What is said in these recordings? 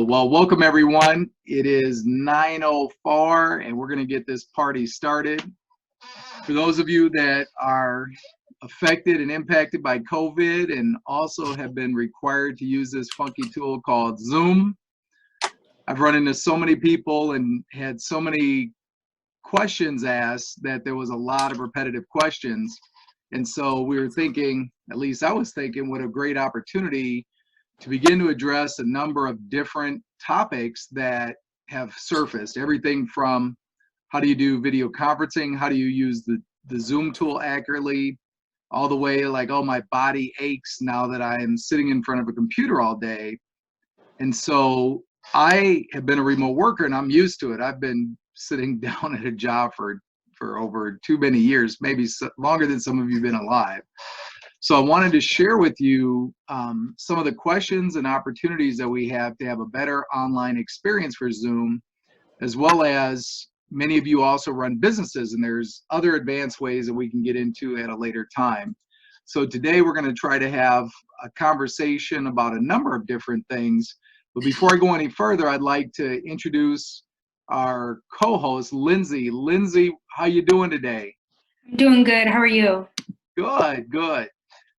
Well, welcome everyone. It is 9:04 and we're going to get this party started. For those of you that are affected and impacted by COVID and also have been required to use this funky tool called Zoom, I've run into so many people and had so many questions asked that there was a lot of repetitive questions. And so we were thinking, at least I was thinking, what a great opportunity to begin to address a number of different topics that have surfaced. Everything from how do you do video conferencing, how do you use the Zoom tool accurately, all the way like, oh, my body aches now that I am sitting in front of a computer all day. And so I have been a remote worker and I'm used to it. I've been sitting down at a job for over too many years, maybe longer than some of you have been alive. So I wanted to share with you some of the questions and opportunities that we have to have a better online experience for Zoom, as well as many of you also run businesses, and there's other advanced ways that we can get into at a later time. So today we're going to try to have a conversation about a number of different things. But before I go any further, I'd like to introduce our co-host, Lindsay. Lindsay, how you doing today? I'm doing good. How are you? Good, good.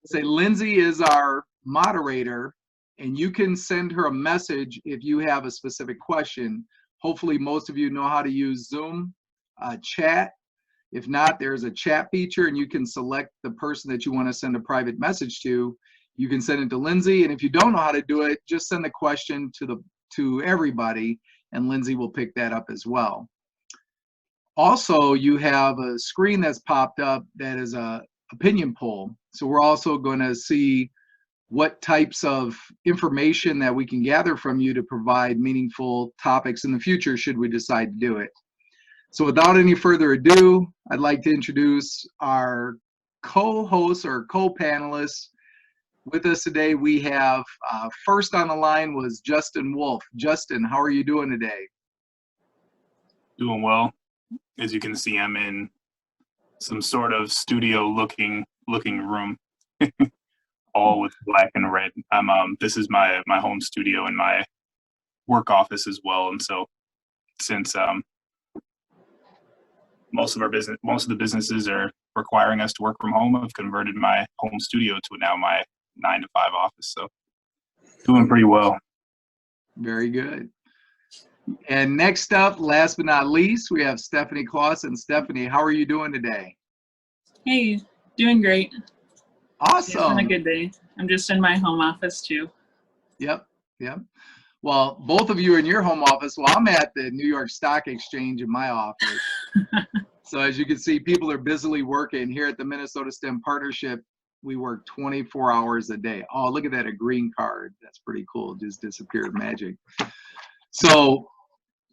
Say Lindsay is our moderator, and you can send her a message if you have a specific question. Hopefully most of you know how to use Zoom chat. If not, there's a chat feature and you can select the person that you want to send a private message to. You can send it to Lindsay, and if you don't know how to do it, just send the question to everybody and Lindsay will pick that up as well. Also, you have a screen that's popped up that is a opinion poll. So we're also going to see what types of information that we can gather from you to provide meaningful topics in the future should we decide to do it. So without any further ado, I'd like to introduce our co-hosts or co-panelists. With us today, we have first on the line was Justin Wolf. Justin, how are you doing today? Doing well. As you can see, I'm in some sort of studio looking room, all with black and red. This is my home studio and my work office as well. And so since most of the businesses are requiring us to work from home, I've converted my home studio to now my 9-to-5 office. So doing pretty well. Very good. And next up, last but not least, we have Stephanie Clausen. Stephanie, how are you doing today? Hey, doing great. Awesome. It's been a good day. I'm just in my home office too. Yep. Well, both of you are in your home office. Well, I'm at the New York Stock Exchange in my office. So as you can see, people are busily working. Here at the Minnesota STEM Partnership, we work 24 hours a day. Oh, look at that, a green card. That's pretty cool. It just disappeared, magic. So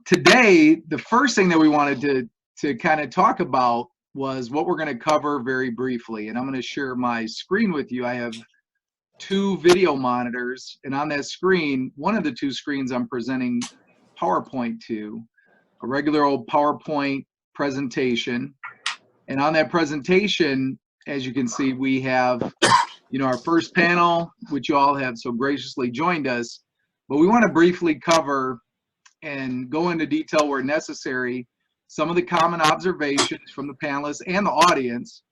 today, the first thing that we wanted to kind of talk about was what we're going to cover very briefly. And I'm going to share my screen with you. I have two video monitors, and on that screen, one of the two screens I'm presenting PowerPoint to, a regular old PowerPoint presentation. And on that presentation, as you can see, we have, our first panel, which you all have so graciously joined us. But we want to briefly cover and go into detail where necessary some of the common observations from the panelists and the audience,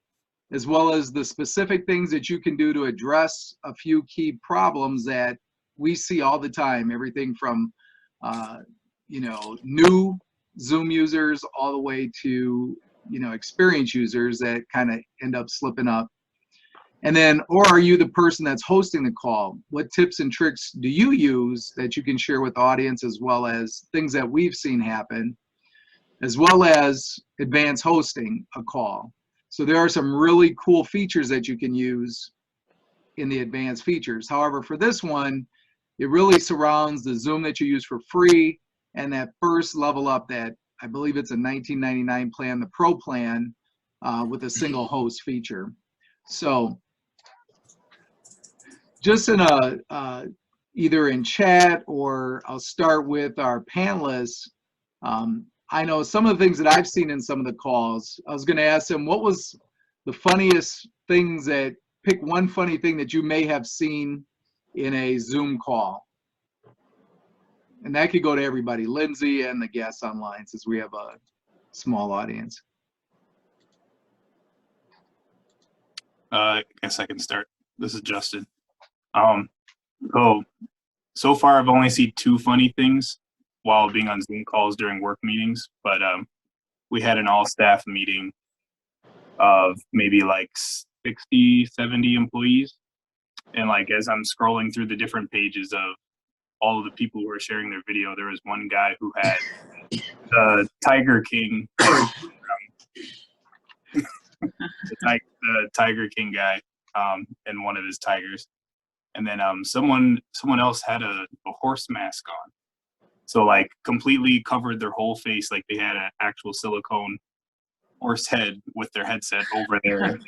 as well as the specific things that you can do to address a few key problems that we see all the time, everything from new Zoom users all the way to experienced users that kind of end up slipping up. And then, or are you the person that's hosting the call? What tips and tricks do you use that you can share with the audience, as well as things that we've seen happen, as well as advanced hosting a call? So there are some really cool features that you can use in the advanced features. However, for this one, it really surrounds the Zoom that you use for free and that first level up that I believe it's a $19.99 plan, the Pro plan, with a single host feature. So just in either in chat, or I'll start with our panelists. I know some of the things that I've seen in some of the calls. I was going to ask them, what was the funniest things that, pick one funny thing that you may have seen in a Zoom call. And that could go to everybody, Lindsay and the guests online, since we have a small audience. I guess I can start. This is Justin. So far I've only seen 2 funny things while being on Zoom calls during work meetings, but we had an all-staff meeting of maybe like 60, 70 employees. And like, as I'm scrolling through the different pages of all of the people who were sharing their video, there was one guy who had the Tiger King, the Tiger King guy, and one of his tigers. And then someone else had a horse mask on. So like completely covered their whole face, like they had an actual silicone horse head with their headset over their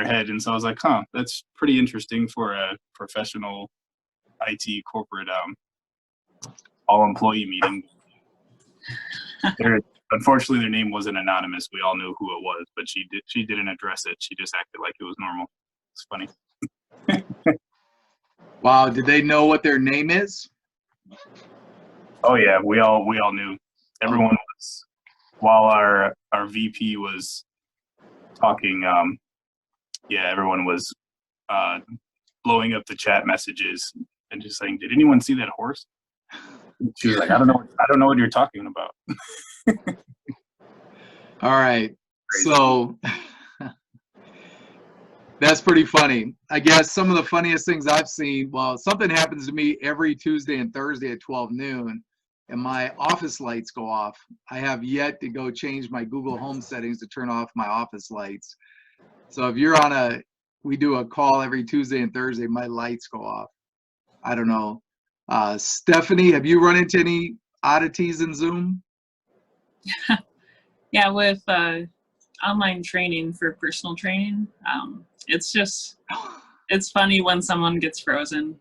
head. And so I was like, huh, that's pretty interesting for a professional IT corporate all employee meeting. Unfortunately, their name wasn't anonymous. We all knew who it was, but she didn't address it. She just acted like it was normal. It's funny. Wow, did they know what their name is? Oh yeah, we all knew. Everyone was, while our VP was talking, everyone was blowing up the chat messages and just saying, "Did anyone see that horse?" She was like, I don't know what you're talking about." All right, so that's pretty funny. I guess some of the funniest things I've seen, well, something happens to me every Tuesday and Thursday at 12 noon, and my office lights go off. I have yet to go change my Google Home settings to turn off my office lights. So if you're on we do a call every Tuesday and Thursday, my lights go off. I don't know. Stephanie, have you run into any oddities in Zoom? Yeah, with online training for personal training, it's funny when someone gets frozen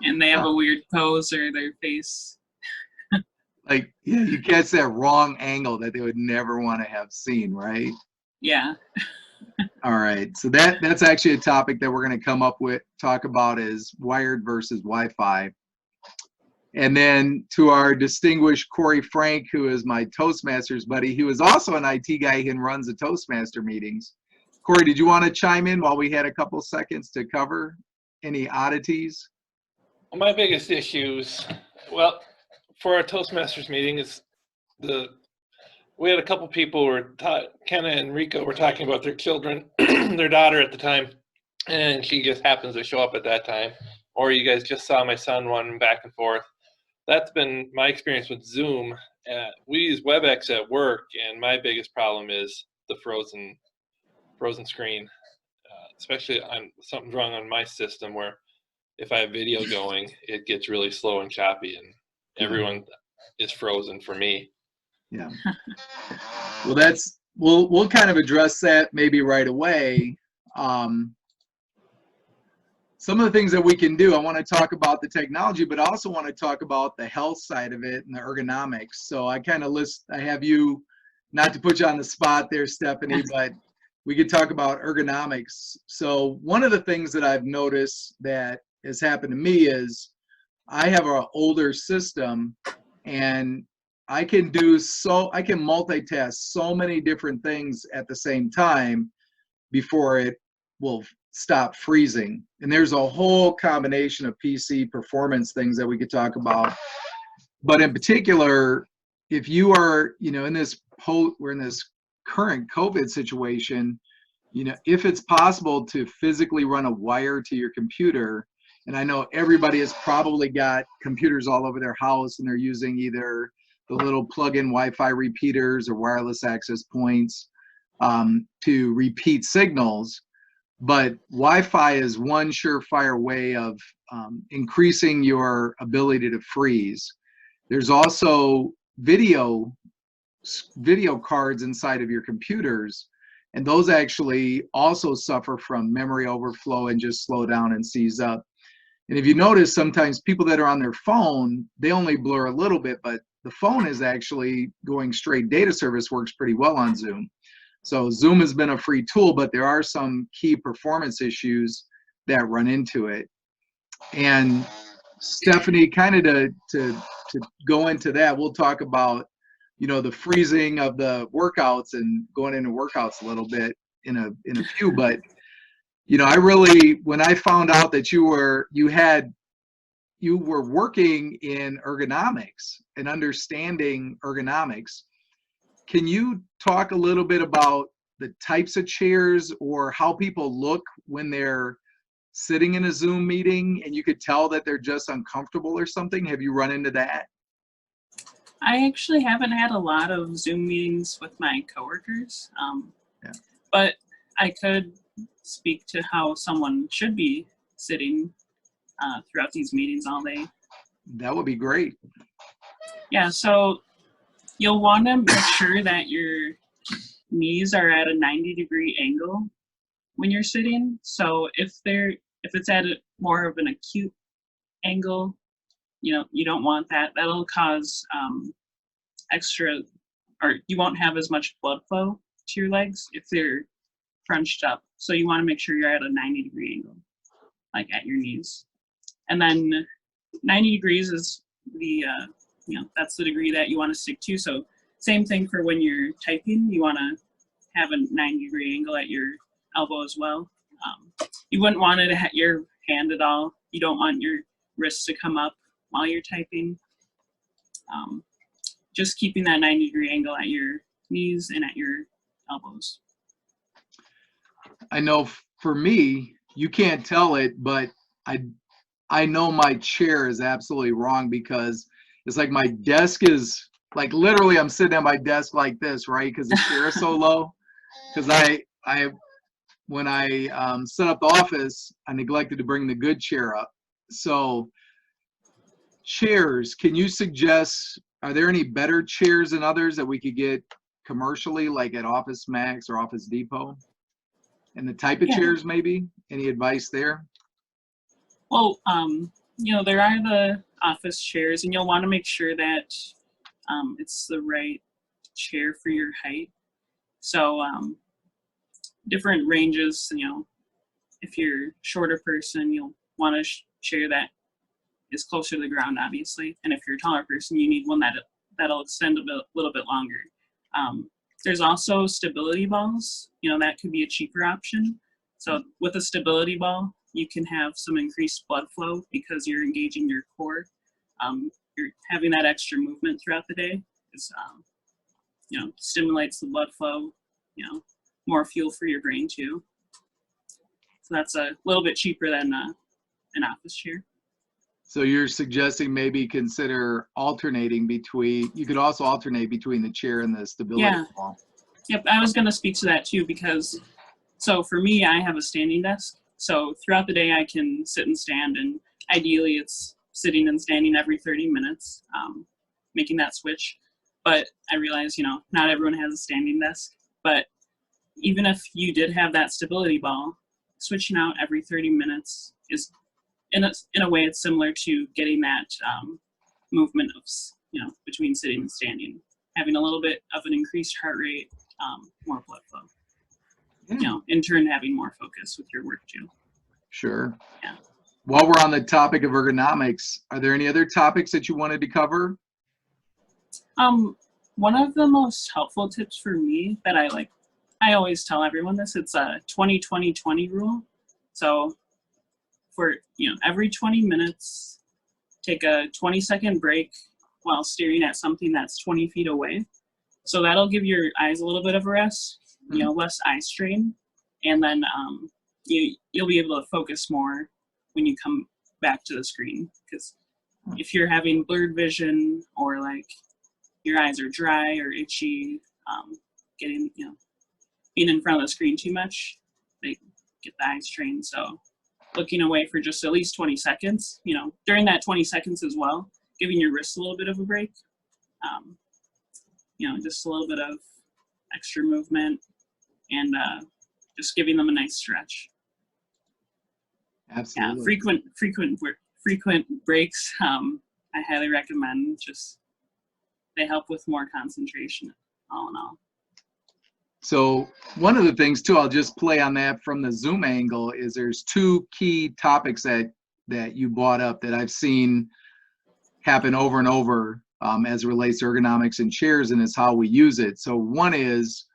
and they have a weird pose or their face. Like, yeah, you catch that wrong angle that they would never want to have seen, right? Yeah. All right, so that's actually a topic that we're going to talk about is wired versus Wi-Fi. And then to our distinguished Corey Frank, who is my Toastmasters buddy, he was also an IT guy and runs the Toastmaster meetings. Corey, did you want to chime in while we had a couple seconds to cover any oddities? Well, my biggest issues, well, for our Toastmasters meeting is we had a couple people Kenna and Rico were talking about their children, their daughter at the time, and she just happens to show up at that time. Or you guys just saw my son running back and forth. That's been my experience with Zoom. We use WebEx at work, and my biggest problem is the frozen screen, especially on something's wrong on my system where if I have video going, it gets really slow and choppy, and everyone is frozen for me. Yeah. Well, we'll kind of address that maybe right away. Some of the things that we can do, I want to talk about the technology, but I also want to talk about the health side of it and the ergonomics. So I kind of I have you, not to put you on the spot there, Stephanie, but we could talk about ergonomics. So one of the things that I've noticed that has happened to me is I have an older system, and I can multitask so many different things at the same time before it will stop freezing. And there's a whole combination of PC performance things that we could talk about. But in particular, if you are, we're in this current COVID situation, if it's possible to physically run a wire to your computer, and I know everybody has probably got computers all over their house and they're using either the little plug-in Wi-Fi repeaters or wireless access points to repeat signals. But Wi-Fi is one surefire way of increasing your ability to freeze. There's also video cards inside of your computers, and those actually also suffer from memory overflow and just slow down and seize up. And if you notice, sometimes people that are on their phone, they only blur a little bit, but the phone is actually going straight. Data service works pretty well on Zoom. So Zoom has been a free tool, but there are some key performance issues that run into it. And Stephanie, kind of to go into that, we'll talk about, you know, the freezing of the workouts and going into workouts a little bit in a few. But, you know, I really, when I found out that you were working in ergonomics and understanding ergonomics, can you talk a little bit about the types of chairs or how people look when they're sitting in a Zoom meeting and you could tell that they're just uncomfortable or something? Have you run into that? I actually haven't had a lot of Zoom meetings with my coworkers, Yeah. but I could speak to how someone should be sitting throughout these meetings all day. That would be great. Yeah, so you'll want to make sure that your knees are at a 90-degree angle when you're sitting. So if it's at more of an acute angle, you know, you don't want that. That'll cause extra, or you won't have as much blood flow to your legs if they're crunched up. So you want to make sure you're at a 90-degree angle, like at your knees. And then 90 degrees is the, you know, that's the degree that you want to stick to. So same thing for when you're typing, you want to have a 90-degree angle at your elbow as well. You wouldn't want it to hit your hand at all. You don't want your wrists to come up while you're typing. Just keeping that 90-degree angle at your knees and at your elbows. I know for me, you can't tell it, but I know my chair is absolutely wrong because it's like my desk is like literally I'm sitting at my desk like this, right? Because the chair is so low. Because when I set up the office, I neglected to bring the good chair up. So chairs, can you suggest, are there any better chairs than others that we could get commercially, like at Office Max or Office Depot? And the type of chairs, maybe? Any advice there? Well, you know, there are the office chairs, and you'll want to make sure that it's the right chair for your height. So different ranges, you know, if you're a shorter person, you'll want a chair that is closer to the ground, obviously. And if you're a taller person, you need one that'll extend a little bit longer. There's also stability balls. You know, that could be a cheaper option. So with a stability ball, you can have some increased blood flow because you're engaging your core. You're having that extra movement throughout the day. You know, stimulates the blood flow, you know, more fuel for your brain too. So that's a little bit cheaper than an office chair. So you're suggesting maybe consider alternating between, you could also alternate between the chair and the stability ball. Yep, I was going to speak to that too because, so for me, I have a standing desk. So throughout the day, I can sit and stand, and ideally it's sitting and standing every 30 minutes, making that switch. But I realize, you know, not everyone has a standing desk. But even if you did have that stability ball, switching out every 30 minutes is, in a way, it's similar to getting that movement of, you know, between sitting and standing, having a little bit of an increased heart rate, more blood flow. You know, in turn, having more focus with your work too. Sure. Yeah. While we're on the topic of ergonomics, are there any other topics that you wanted to cover? One of the most helpful tips for me that I always tell everyone this, it's a 20-20-20 rule. So for, you know, every 20 minutes, take a 20-second break while staring at something that's 20 feet away. So that'll give your eyes a little bit of a rest, you know, less eye strain. And then you'll be able to focus more when you come back to the screen. Because if you're having blurred vision or like your eyes are dry or itchy, getting, you know, being in front of the screen too much, they get the eye strain. So looking away for just at least 20 seconds, you know, during that 20 seconds as well, giving your wrists a little bit of a break, you know, just a little bit of extra movement and just giving them a nice stretch. Absolutely. Yeah, frequent breaks, I highly recommend. Just, they help with more concentration, all in all. So one of the things too, I'll just play on that from the Zoom angle, is there's two key topics that that you brought up that I've seen happen over and over as it relates to ergonomics and chairs, and it's how we use it. So one is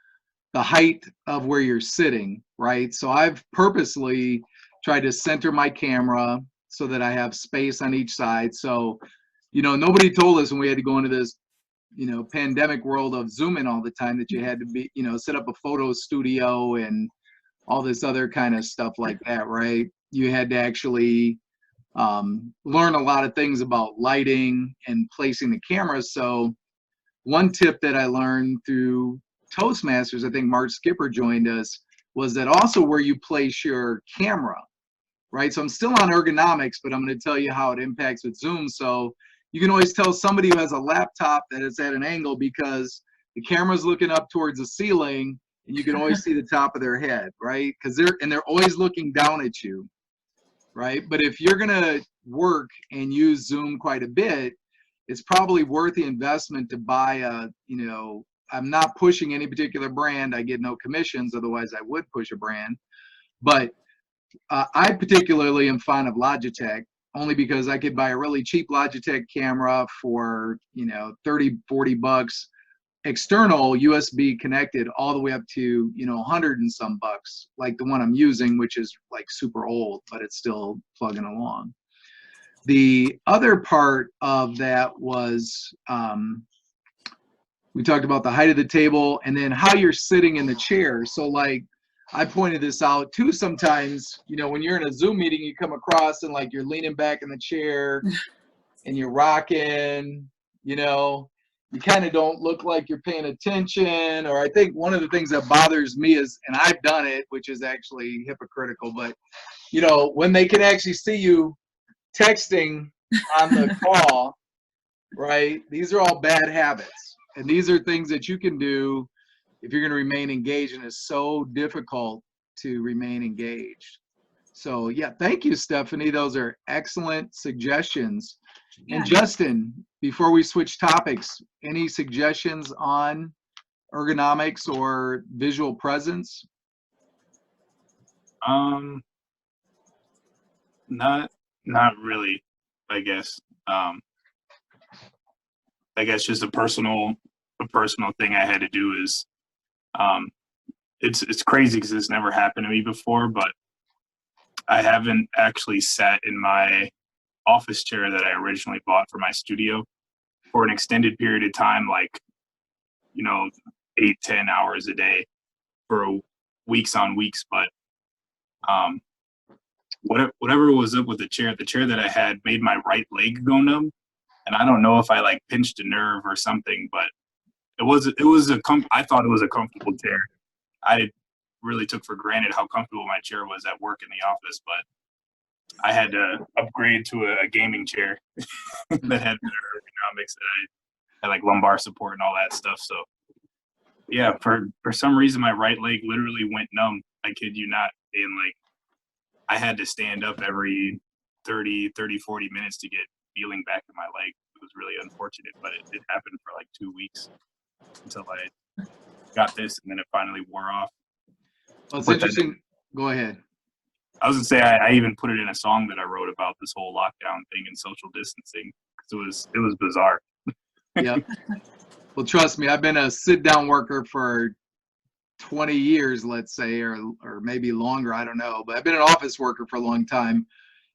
the height of where you're sitting, right? So I've purposely tried to center my camera so that I have space on each side. So, you know, nobody told us when we had to go into this, you know, pandemic world of Zooming all the time that you had to be, you know, set up a photo studio and all this other kind of stuff like that, right? You had to actually learn a lot of things about lighting and placing the camera. So one tip that I learned through Toastmasters, I think Mark Skipper joined us, was that also where you place your camera, right? So I'm still on ergonomics, but I'm going to tell you how it impacts with Zoom. So you can always tell somebody who has a laptop that it's at an angle because the camera's looking up towards the ceiling and you can always see the top of their head, right? Because they're always looking down at you, right? But if you're going to work and use Zoom quite a bit, it's probably worth the investment to buy a, you know, I'm not pushing any particular brand. I get no commissions, otherwise I would push a brand. But I particularly am fond of Logitech, only because I could buy a really cheap Logitech camera for, you know, 30, 40 bucks, external USB connected all the way up to, you know, 100 and some bucks, like the one I'm using, which is like super old, but it's still plugging along. The other part of that was, we talked about the height of the table and then how you're sitting in the chair. So like I pointed this out too sometimes, you know, when you're in a Zoom meeting, you come across and like you're leaning back in the chair and you're rocking, you know, you kind of don't look like you're paying attention. Or I think one of the things that bothers me is, and I've done it, which is actually hypocritical, but you know, when they can actually see you texting on the call, right? These are all bad habits. And these are things that you can do if you're going to remain engaged, and it's so difficult to remain engaged. So yeah, thank you, Stephanie. Those are excellent suggestions. Yeah. And Justin, before we switch topics, any suggestions on ergonomics or visual presence? Not really, I guess. I guess just a personal thing I had to do is, it's crazy because it's never happened to me before, but I haven't actually sat in my office chair that I originally bought for my studio for an extended period of time, like, you know, 8-10 hours a day for weeks on weeks. But whatever was up with the chair that I had made my right leg go numb. And I don't know if I like pinched a nerve or something, but I thought it was a comfortable chair. I really took for granted how comfortable my chair was at work in the office, but I had to upgrade to a gaming chair that had better ergonomics, that I had like lumbar support and all that stuff. So yeah, for some reason my right leg literally went numb. I kid you not. And like I had to stand up every 30, 40 minutes to get feeling back in my leg. It was really unfortunate, but it happened for like 2 weeks until I got this, and then it finally wore off. Well, it's interesting. Go ahead. I was gonna say I even put it in a song that I wrote about this whole lockdown thing and social distancing, because it was bizarre. Yep. Well, trust me, I've been a sit-down worker for 20 years, let's say, or maybe longer. I don't know, but I've been an office worker for a long time.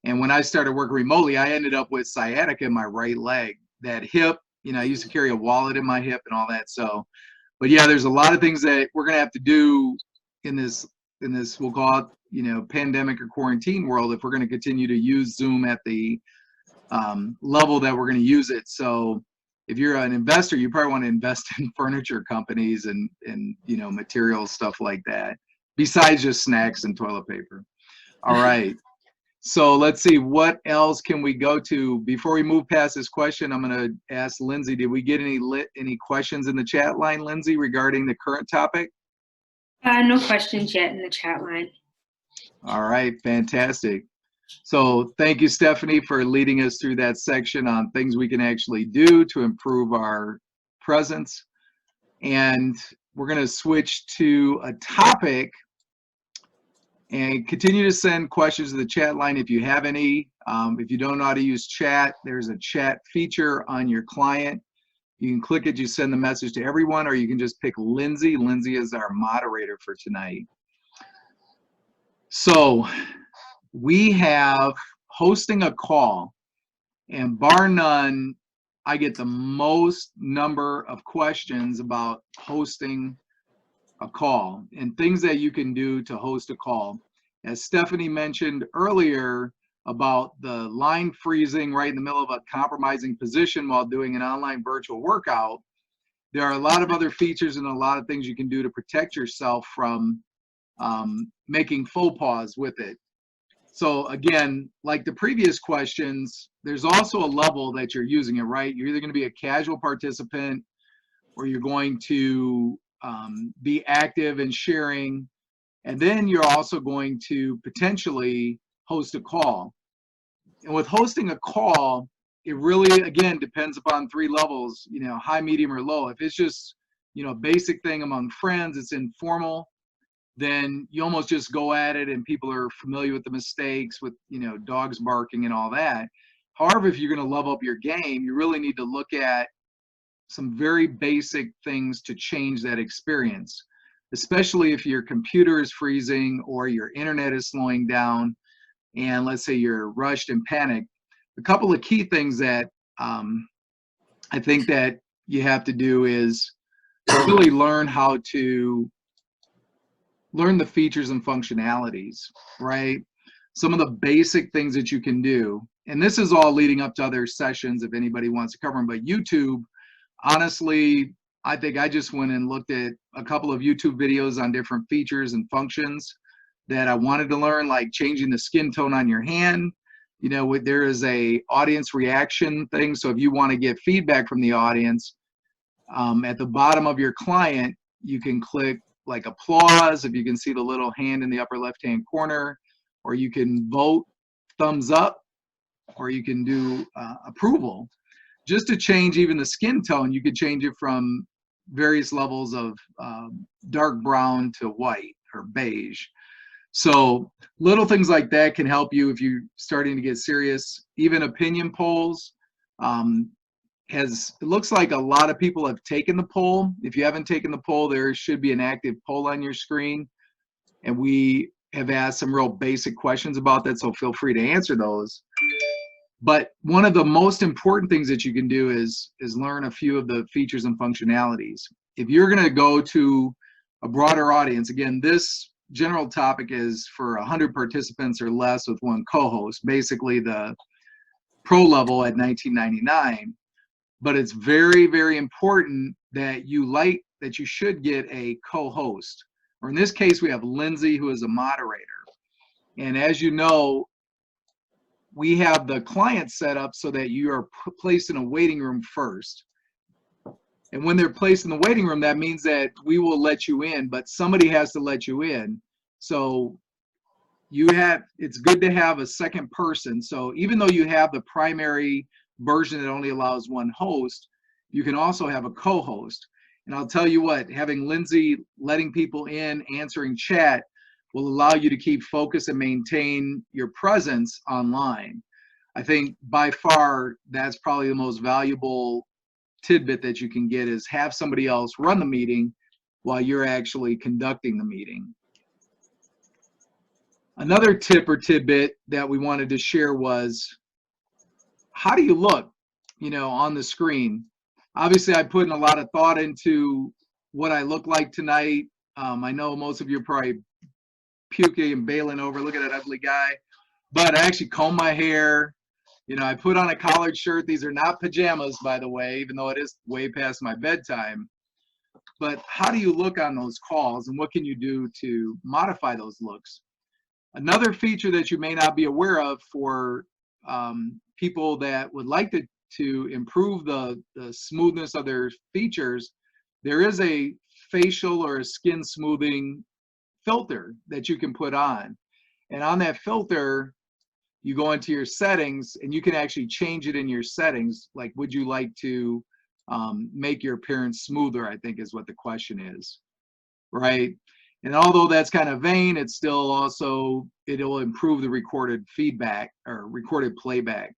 And when I started working remotely, I ended up with sciatica in my right leg. That hip, you know, I used to carry a wallet in my hip and all that. So, but yeah, there's a lot of things that we're gonna have to do in this we'll call it, you know, pandemic or quarantine world if we're gonna continue to use Zoom at the level that we're gonna use it. So if you're an investor, you probably want to invest in furniture companies and you know, materials, stuff like that, besides just snacks and toilet paper. All right. So let's see, what else can we go to? Before we move past this question, I'm going to ask Lindsay, did we get any questions in the chat line, Lindsay, regarding the current topic? No questions yet in the chat line. All right, fantastic. So thank you, Stephanie, for leading us through that section on things we can actually do to improve our presence. And we're going to switch to a topic. And continue to send questions to the chat line if you have any. If you don't know how to use chat, there's a chat feature on your client. You can click it, you send the message to everyone, or you can just pick Lindsay. Lindsay is our moderator for tonight. So we have hosting a call, and bar none, I get the most number of questions about hosting a call and things that you can do to host a call. As Stephanie mentioned earlier about the line freezing right in the middle of a compromising position while doing an online virtual workout, there are a lot of other features and a lot of things you can do to protect yourself from making faux pas with it. So again, like the previous questions, there's also a level that you're using it, right? You're either going to be a casual participant or you're going to be active and sharing, and then you're also going to potentially host a call. And with hosting a call, it really, again, depends upon 3 levels, you know, high, medium, or low. If it's just, you know, basic thing among friends, it's informal, then you almost just go at it and people are familiar with the mistakes, with, you know, dogs barking and all that. However, if you're going to level up your game, you really need to look at some very basic things to change that experience, especially if your computer is freezing or your internet is slowing down and let's say you're rushed and panicked. A couple of key things that I think that you have to do is really learn how to learn the features and functionalities, right? Some of the basic things that you can do, and this is all leading up to other sessions if anybody wants to cover them, but YouTube, honestly, I think I just went and looked at a couple of YouTube videos on different features and functions that I wanted to learn, like changing the skin tone on your hand. You know, there is a audience reaction thing. So if you want to get feedback from the audience, at the bottom of your client, you can click like applause, if you can see the little hand in the upper left-hand corner, or you can vote thumbs up, or you can do approval. Just to change even the skin tone, you could change it from various levels of dark brown to white or beige. So little things like that can help you if you're starting to get serious. Even opinion polls, it looks like a lot of people have taken the poll. If you haven't taken the poll, there should be an active poll on your screen. And we have asked some real basic questions about that, so feel free to answer those. But one of the most important things that you can do is learn a few of the features and functionalities. If you're going to go to a broader audience, again, this general topic is for 100 participants or less with 1 co-host, basically the pro level at $19.99. But it's very, very important that you should get a co-host. Or in this case, we have Lindsay, who is a moderator. And as you know, we have the client set up so that you are placed in a waiting room first. And when they're placed in the waiting room, that means that we will let you in, but somebody has to let you in. So it's good to have a second person. So even though you have the primary version that only allows 1 host, you can also have a co-host. And I'll tell you what, having Lindsay letting people in, answering chat, will allow you to keep focus and maintain your presence online. I think by far, that's probably the most valuable tidbit that you can get, is have somebody else run the meeting while you're actually conducting the meeting. Another tip or tidbit that we wanted to share was, how do you look, you know, on the screen? Obviously, I put in a lot of thought into what I look like tonight. I know most of you are probably puking and bailing over, look at that ugly guy. But I actually comb my hair. You know, I put on a collared shirt. These are not pajamas, by the way, even though it is way past my bedtime. But how do you look on those calls, and what can you do to modify those looks? Another feature that you may not be aware of for people that would like to improve the smoothness of their features, there is a facial or a skin smoothing filter that you can put on. And on that filter, you go into your settings and you can actually change it in your settings. Like, would you like to make your appearance smoother, I think is what the question is, right? And although that's kind of vain, it's still also, it'll improve the recorded feedback or recorded playback.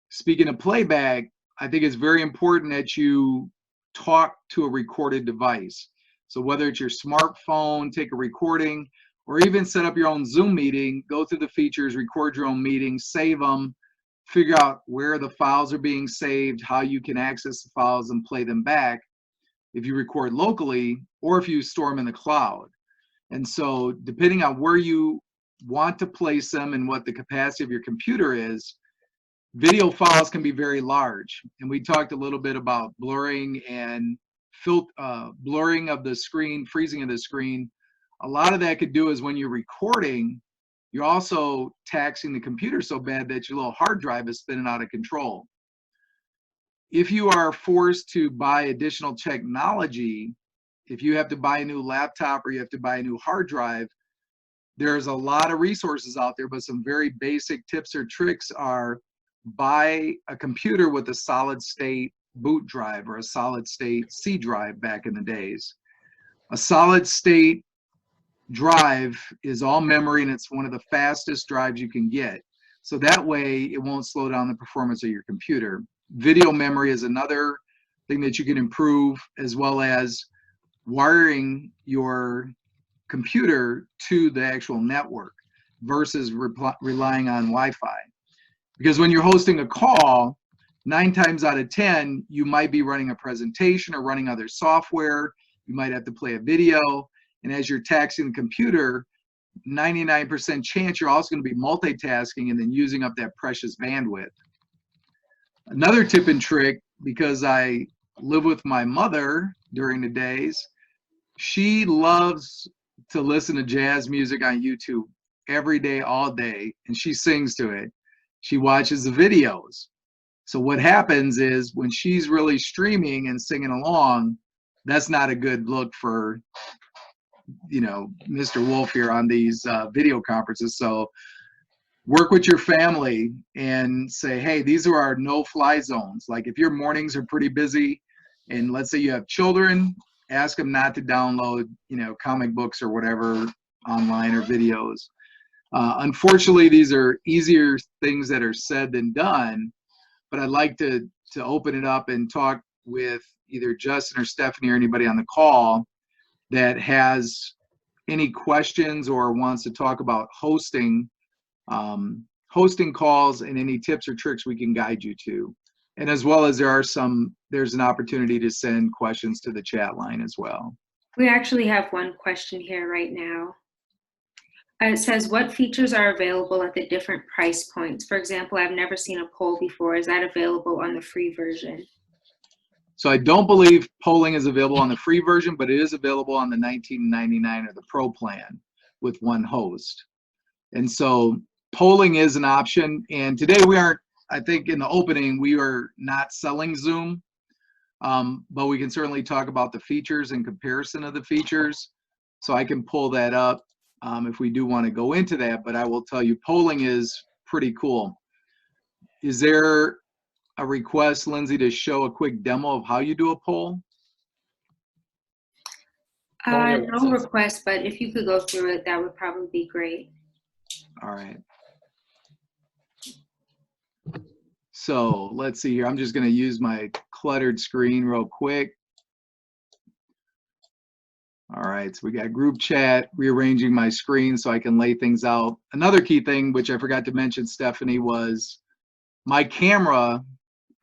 Speaking of playback, I think it's very important that you talk to a recorded device. So whether it's your smartphone, take a recording, or even set up your own Zoom meeting, go through the features, record your own meetings, save them, figure out where the files are being saved, how you can access the files and play them back if you record locally, or if you store them in the cloud. And so depending on where you want to place them and what the capacity of your computer is, video files can be very large. And we talked a little bit about blurring and blurring of the screen, freezing of the screen. A lot of that could do is when you're recording, you're also taxing the computer so bad that your little hard drive is spinning out of control. If you are forced to buy additional technology, if you have to buy a new laptop or you have to buy a new hard drive, there's a lot of resources out there, but some very basic tips or tricks are buy a computer with a solid state boot drive or a solid state C drive back in the days. A solid state drive is all memory and it's one of the fastest drives you can get. So that way it won't slow down the performance of your computer. Video memory is another thing that you can improve, as well as wiring your computer to the actual network versus relying on Wi-Fi. Because when you're hosting a call, 9 times out of 10, you might be running a presentation or running other software. You might have to play a video. And as you're taxing the computer, 99% chance you're also going to be multitasking and then using up that precious bandwidth. Another tip and trick, because I live with my mother during the days, she loves to listen to jazz music on YouTube every day, all day, and she sings to it. She watches the videos. So what happens is when she's really streaming and singing along, that's not a good look for, you know, Mr. Wolf here on these video conferences. So work with your family and say, hey, these are our no-fly zones. Like if your mornings are pretty busy and let's say you have children, ask them not to download, you know, comic books or whatever online or videos. Unfortunately, these are easier things that are said than done, but I'd like to open it up and talk with either Justin or Stephanie or anybody on the call that has any questions or wants to talk about hosting calls and any tips or tricks we can guide you to. And as well as there's an opportunity to send questions to the chat line as well. We actually have one question here right now. It says, what features are available at the different price points? For example, I've never seen a poll before. Is that available on the free version? So I don't believe polling is available on the free version, but it is available on the $19.99 or the Pro plan with one host. And so polling is an option. And today we aren't, I think in the opening, we are not selling Zoom, but we can certainly talk about the features and comparison of the features. So I can pull that up if we do want to go into that, but I will tell you polling is pretty cool. Is there a request, Lindsay, to show a quick demo of how you do a poll? No request, but if you could go through it, that would probably be great. All right. So let's see here. I'm just going to use my cluttered screen real quick. All right, so we got group chat, rearranging my screen so I can lay things out. Another key thing, which I forgot to mention, Stephanie, was my camera,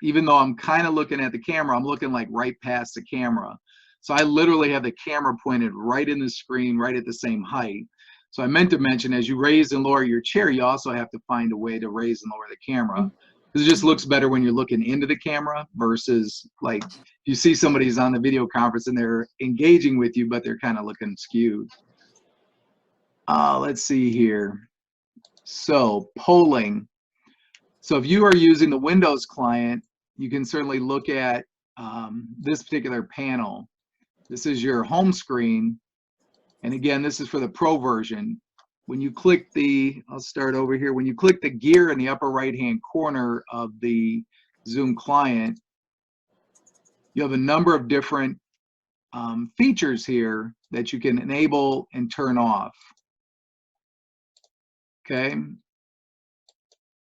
even though I'm kind of looking at the camera, I'm looking like right past the camera. So I literally have the camera pointed right in the screen, right at the same height. So I meant to mention, as you raise and lower your chair, you also have to find a way to raise and lower the camera. Because it just looks better when you're looking into the camera versus like you see somebody's on the video conference and they're engaging with you, but they're kind of looking skewed. Let's see here. So polling. So if you are using the Windows client, you can certainly look at this particular panel. This is your home screen. And again, this is for the Pro version. When you click the, I'll start over here. When you click the gear in the upper right-hand corner of the Zoom client, you have a number of different features here that you can enable and turn off. Okay.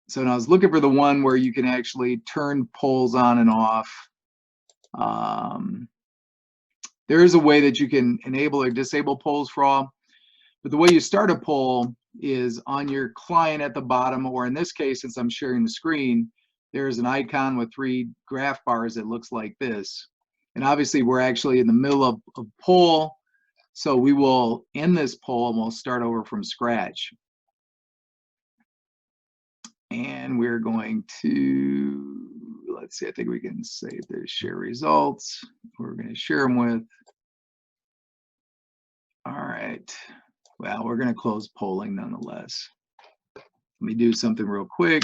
So now I was looking for the one where you can actually turn polls on and off. There is a way that you can enable or disable polls for all, but the way you start a poll is on your client at the bottom, or in this case, since I'm sharing the screen, there's an icon with 3 graph bars that looks like this. And obviously we're actually in the middle of a poll, so we will end this poll and we'll start over from scratch. And we're going to, let's see, I think we can save the share results. We're going to share them with. All right. Well, we're going to close polling nonetheless. Let me do something real quick.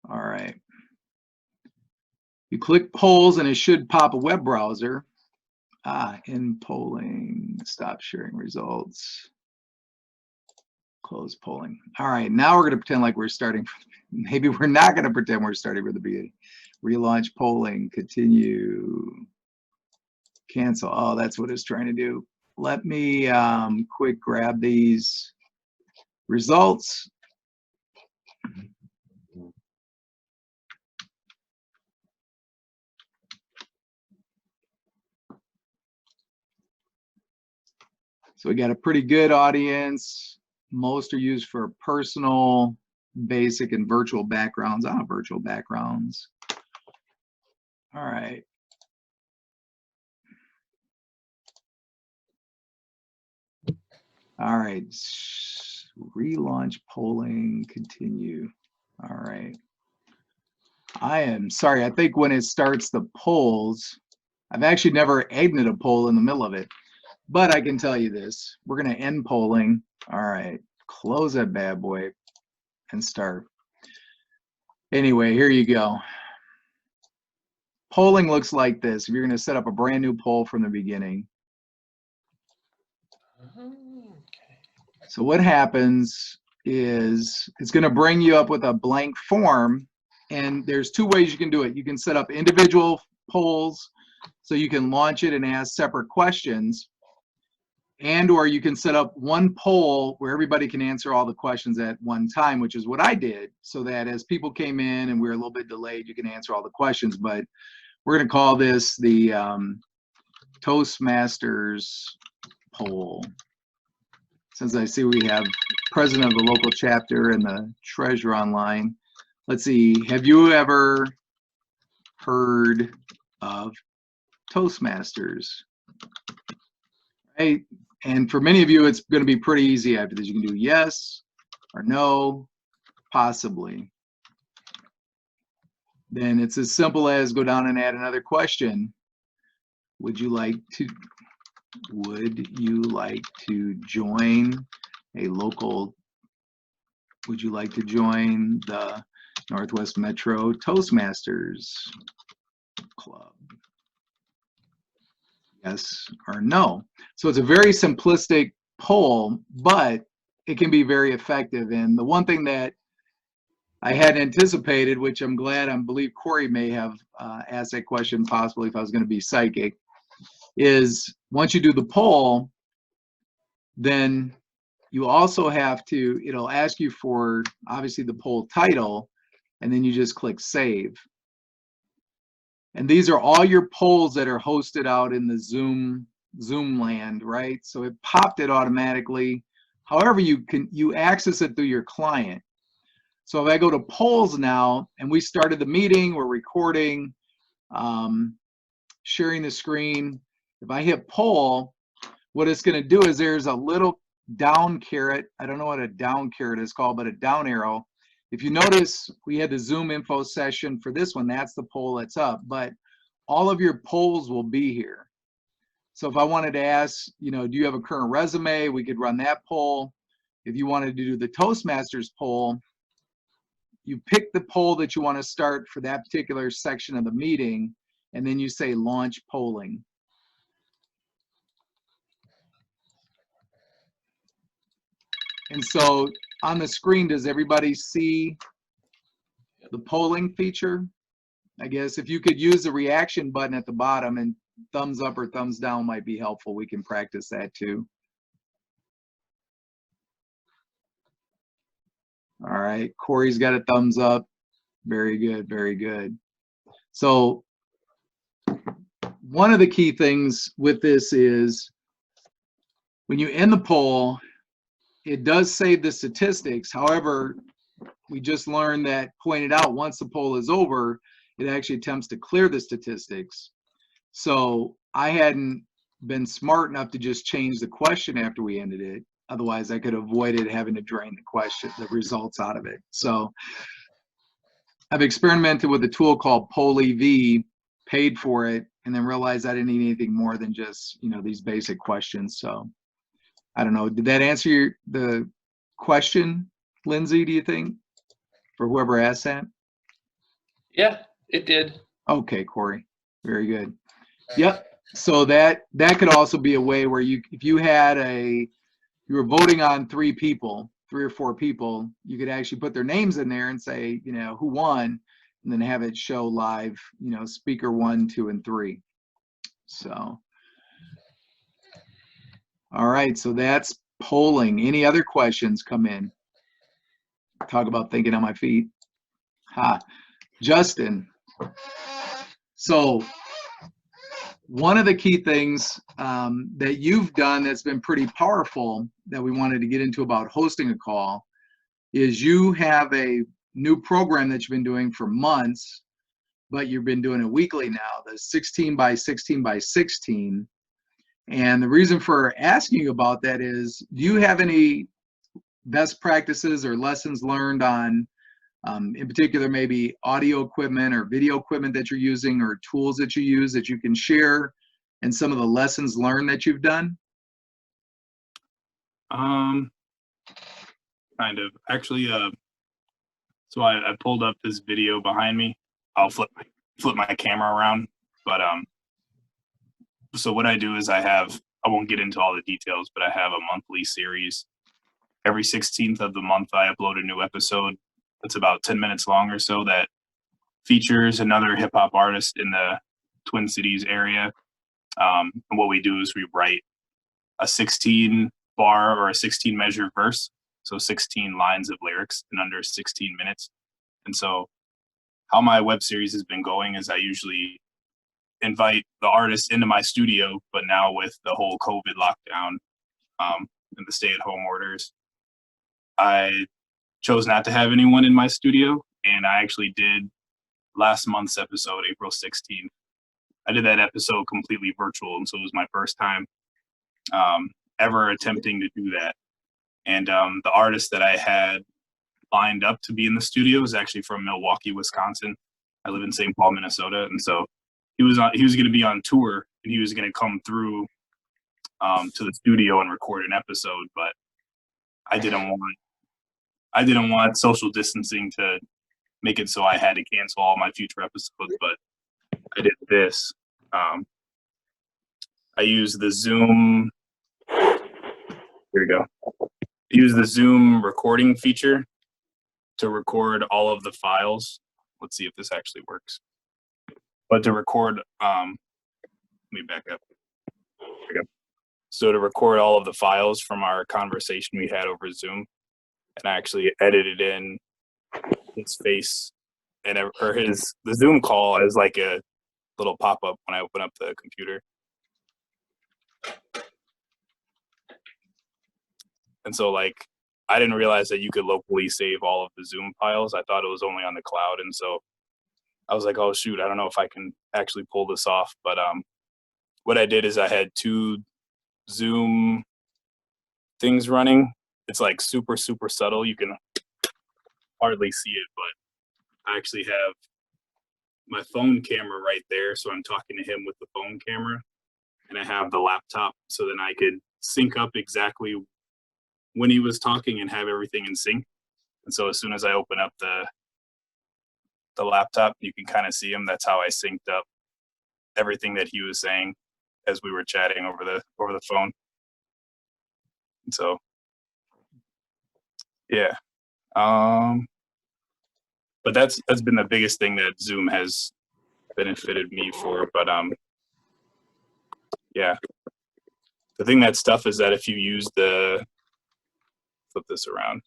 All right. You click polls and it should pop a web browser. In polling, stop sharing results, close polling. All right, now we're going to pretend like we're starting. Maybe we're not going to pretend we're starting from the beginning. Relaunch polling, continue, cancel. Oh, that's what it's trying to do. Let me quick grab these results. So we got a pretty good audience. Most are used for personal, basic, and virtual backgrounds. Virtual backgrounds. All right. All right. Relaunch polling, continue. All right. I am sorry. I think when it starts the polls, I've actually never ended a poll in the middle of it. But I can tell you this, we're going to end polling. All right, close that bad boy and start. Anyway, here you go. Polling looks like this. If you're going to set up a brand new poll from the beginning. So what happens is it's going to bring you up with a blank form, and there's 2 ways you can do it. You can set up individual polls, so you can launch it and ask separate questions. And or you can set up one poll where everybody can answer all the questions at one time, which is what I did, so that as people came in and we were a little bit delayed, you can answer all the questions. But we're going to call this the Toastmasters Poll. Since I see we have president of the local chapter and the treasurer online. Let's see, have you ever heard of Toastmasters? Right? And for many of you, it's going to be pretty easy after this. You can do yes or no, possibly. Then it's as simple as go down and add another question. Would you like to join a local, would you like to join the Northwest Metro Toastmasters Club? Yes or no. So it's a very simplistic poll, but it can be very effective. And the one thing that I hadn't anticipated, which I'm glad, I believe Corey may have asked that question possibly if I was going to be psychic, is once you do the poll, then you also have to, it'll ask you for obviously the poll title, and then you just click save. And these are all your polls that are hosted out in the Zoom land, right? So it popped it automatically. However, you access it through your client. So if I go to polls now, and we started the meeting, we're recording, sharing the screen. If I hit poll, what it's going to do is there's a little down caret. I don't know what a down caret is called, but a down arrow. If you notice, we had the Zoom info session for this one. That's the poll that's up, but all of your polls will be here. So if I wanted to ask, do you have a current resume? We could run that poll. If you wanted to do the Toastmasters poll, you pick the poll that you want to start for that particular section of the meeting, and then you say launch polling. And so on the screen, does everybody see the polling feature? I guess if you could use the reaction button at the bottom, and thumbs up or thumbs down might be helpful. We can practice that too. All right, Corey's got a thumbs up. Very good, very good. So one of the key things with this is when you end the poll, it does save the statistics. However, we just learned that, pointed out, once the poll is over, it actually attempts to clear the statistics. So I hadn't been smart enough to just change the question after we ended it. Otherwise, I could have avoided having to drain the results out of it. So I've experimented with a tool called Poll EV, paid for it, and then realized I didn't need anything more than just, you know, these basic questions. So I don't know. Did that answer the question, Lindsay, do you think, for whoever asked that? Yeah, it did. Okay, Corey. Very good. Yep. So that could also be a way where if you were voting on 3 or 4 people, you could actually put their names in there and say, you know, who won, and then have it show live, you know, speaker 1, 2, and 3. So, all right. So that's polling. Any other questions come in? Talk about thinking on my feet. Justin. So one of the key things that you've done that's been pretty powerful that we wanted to get into about hosting a call is you have a new program that you've been doing for months, but you've been doing it weekly now, the 16 by 16 by 16. And the reason for asking you about that is, do you have any best practices or lessons learned on, in particular, maybe audio equipment or video equipment that you're using, or tools that you use that you can share, and some of the lessons learned that you've done? Kind of. Actually, so I pulled up this video behind me. I'll flip my camera around. But so what I do is I won't get into all the details, but I have a monthly series. Every 16th of the month, I upload a new episode that's about 10 minutes long or so that features another hip hop artist in the Twin Cities area. And what we do is we write a 16 bar or a 16 measure verse. So 16 lines of lyrics in under 16 minutes. And so how my web series has been going is I usually invite the artist into my studio, but now with the whole COVID lockdown and the stay-at-home orders, I chose not to have anyone in my studio. And I actually did last month's episode, April 16th. I did that episode completely virtual, and so it was my first time ever attempting to do that. And the artist that I had lined up to be in the studio is actually from Milwaukee, Wisconsin. I live in St. Paul, Minnesota, and so he was going to be on tour, and he was going to come through to the studio and record an episode. But I didn't want social distancing to make it so I had to cancel all my future episodes. But I did this. I used the Zoom. Here we go. Use the Zoom recording feature to record all of the files. Let's see if this actually works. But to record, let me back up. There we go. So to record all of the files from our conversation we had over Zoom, and I actually edited in his face and the Zoom call as like a little pop-up when I open up the computer. And so like, I didn't realize that you could locally save all of the Zoom files. I thought it was only on the cloud. And so I was like, oh shoot, I don't know if I can actually pull this off. But what I did is I had 2 Zoom things running. It's like super, super subtle. You can hardly see it, but I actually have my phone camera right there. So I'm talking to him with the phone camera, and I have the laptop, so then I could sync up exactly when he was talking and have everything in sync. And so as soon as I open up the laptop, you can kind of see him. That's how I synced up everything that he was saying as we were chatting over the phone. And so Yeah. But that's been the biggest thing that Zoom has benefited me for. But yeah. The thing that's tough is that if you use flip this around.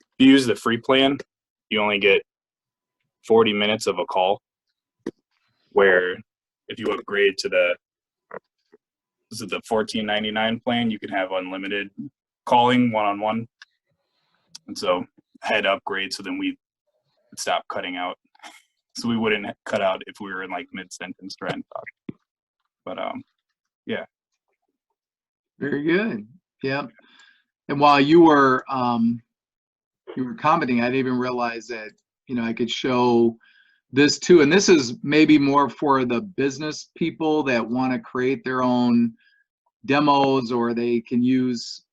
If you use the free plan, you only get 40 minutes of a call. Where if you upgrade to the $14.99 plan, you can have unlimited calling one-on-one. And so I had to upgrade so then we would stop cutting out. So we wouldn't cut out if we were in like mid-sentence trying to talk. But yeah. Very good. Yeah. And while you were commenting, I didn't even realize that, you know, I could show this too. And this is maybe more for the business people that want to create their own demos, or they can use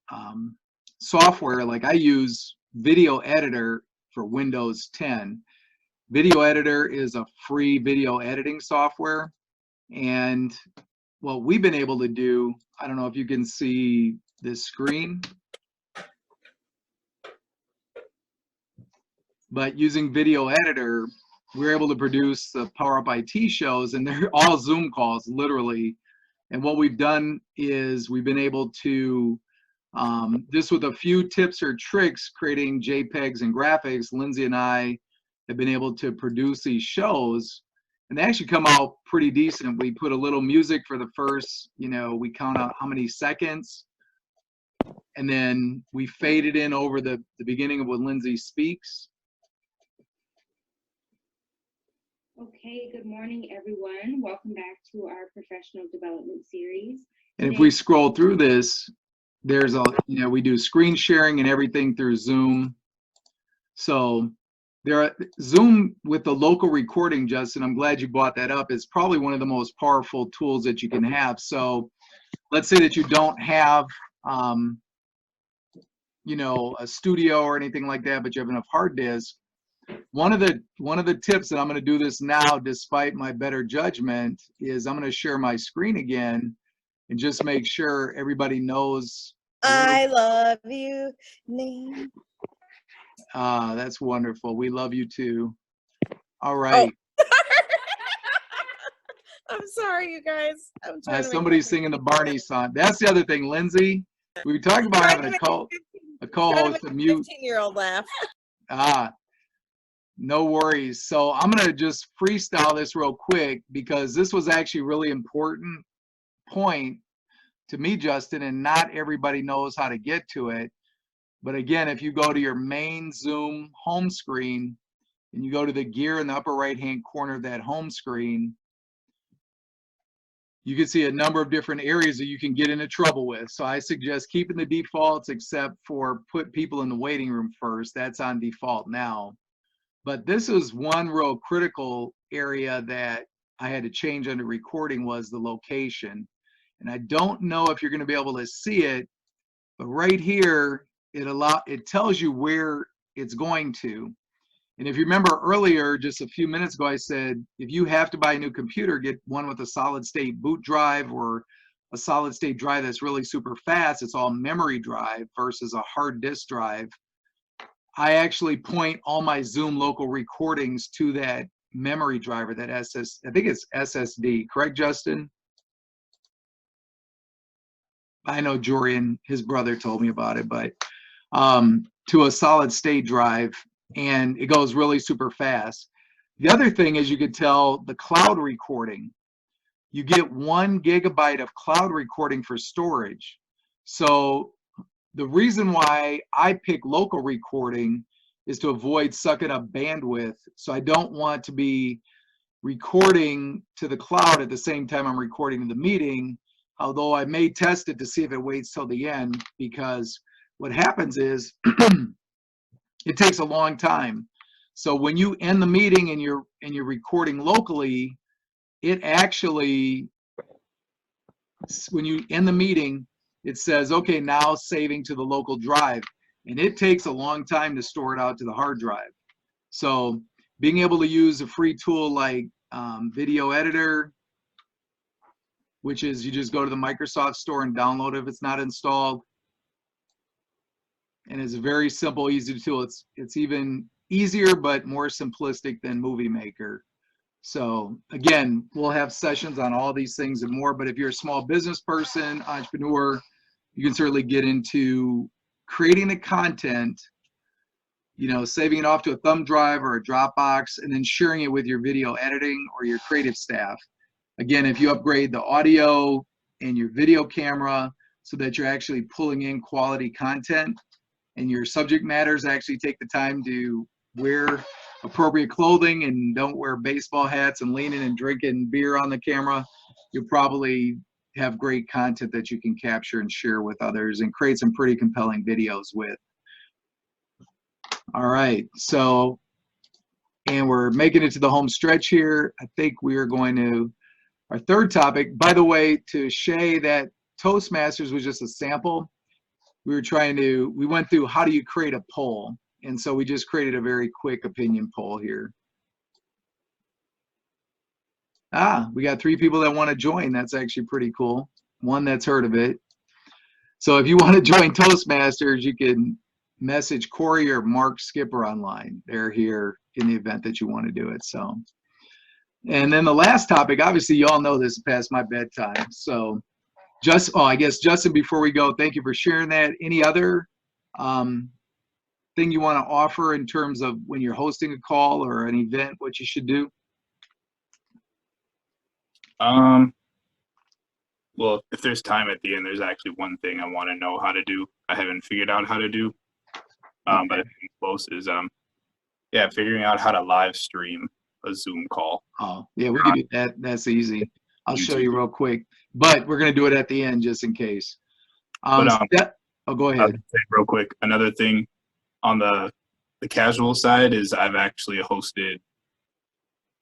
software. Like I use Video Editor for Windows 10. Video Editor is a free video editing software. And what we've been able to do, I don't know if you can see this screen, but using Video Editor, we're able to produce the Power Up IT shows, and they're all Zoom calls, literally. And what we've done is we've been able to, just with a few tips or tricks, creating JPEGs and graphics, Lindsay and I have been able to produce these shows, and they actually come out pretty decent. We put a little music for the first, you know, we count out how many seconds, and then we fade it in over the beginning of when Lindsay speaks. Okay, good morning, everyone. Welcome back to our professional development series. And if we scroll through this, there's a, you know, we do screen sharing and everything through Zoom. So there are, Zoom with the local recording, Justin, I'm glad you brought that up, is probably one of the most powerful tools that you can have. So let's say that you don't have, you know, a studio or anything like that, but you have enough hard disk. One of the tips, and I'm going to do this now despite my better judgment, is I'm going to share my screen again and just make sure everybody knows. I love you, name. That's wonderful. We love you too. All right. Oh. I'm sorry, you guys. I'm trying to somebody's singing the Barney song. That's the other thing, Lindsay. We were talking about having a co-host to mute. 15-year-old laugh. No worries. So I'm going to just freestyle this real quick, because this was actually a really important point to me, Justin, and not everybody knows how to get to it. But again, if you go to your main Zoom home screen and you go to the gear in the upper right-hand corner of that home screen, you can see a number of different areas that you can get into trouble with. So I suggest keeping the defaults, except for put people in the waiting room first. That's on default now. But this is one real critical area that I had to change under recording, was the location. And I don't know if you're going to be able to see it, but right here, it tells you where it's going to. And if you remember earlier, just a few minutes ago, I said, if you have to buy a new computer, get one with a solid state boot drive, or a solid state drive that's really super fast. It's all memory drive versus a hard disk drive. I actually point all my Zoom local recordings to that memory driver, that I think it's SSD, correct, Justin? I know Jorian, his brother, told me about it, but to a solid state drive, and it goes really super fast. The other thing is, you could tell the cloud recording. You get 1 gigabyte of cloud recording for storage. So the reason why I pick local recording is to avoid sucking up bandwidth. So I don't want to be recording to the cloud at the same time I'm recording in the meeting, although I may test it to see if it waits till the end, because what happens is it takes a long time. So when you end the meeting and you're recording locally, it actually, when you end the meeting, it says, okay, now saving to the local drive. And it takes a long time to store it out to the hard drive. So being able to use a free tool like Video Editor, which is you just go to the Microsoft Store and download it if it's not installed. and it's a very simple, easy tool. It's even easier but more simplistic than Movie Maker. So again, we'll have sessions on all these things and more, but if you're a small business person, entrepreneur, you can certainly get into creating the content, you know, saving it off to a thumb drive or a Dropbox, and then sharing it with your video editing or your creative staff. Again, if you upgrade the audio and your video camera so that you're actually pulling in quality content, and your subject matters actually take the time to wear appropriate clothing and don't wear baseball hats and leaning and drinking beer on the camera, you'll probably have great content that you can capture and share with others and create some pretty compelling videos with. All right, so, and we're making it to the home stretch here. I think we are going to, our third topic, by the way, to Shay, that Toastmasters was just a sample. We went through how do you create a poll. And so we just created a very quick opinion poll here. We got 3 people that want to join. That's actually pretty cool. 1 that's heard of it. So if you want to join Toastmasters, you can message Corey or Mark Skipper online. They're here in the event that you want to do it. So, and then the last topic, obviously you all know this is past my bedtime. So I guess Justin, before we go, thank you for sharing that. Any other thing you want to offer in terms of when you're hosting a call or an event, what you should do? Well, if there's time at the end, there's actually one thing I want to know how to do. I haven't figured out how to do, but I think close is, yeah, figuring out how to live stream a Zoom call. Oh, yeah, we can do that. That's easy. I'll show you real quick, but we're going to do it at the end just in case. Go ahead. I'll say real quick, another thing on the casual side is I've actually hosted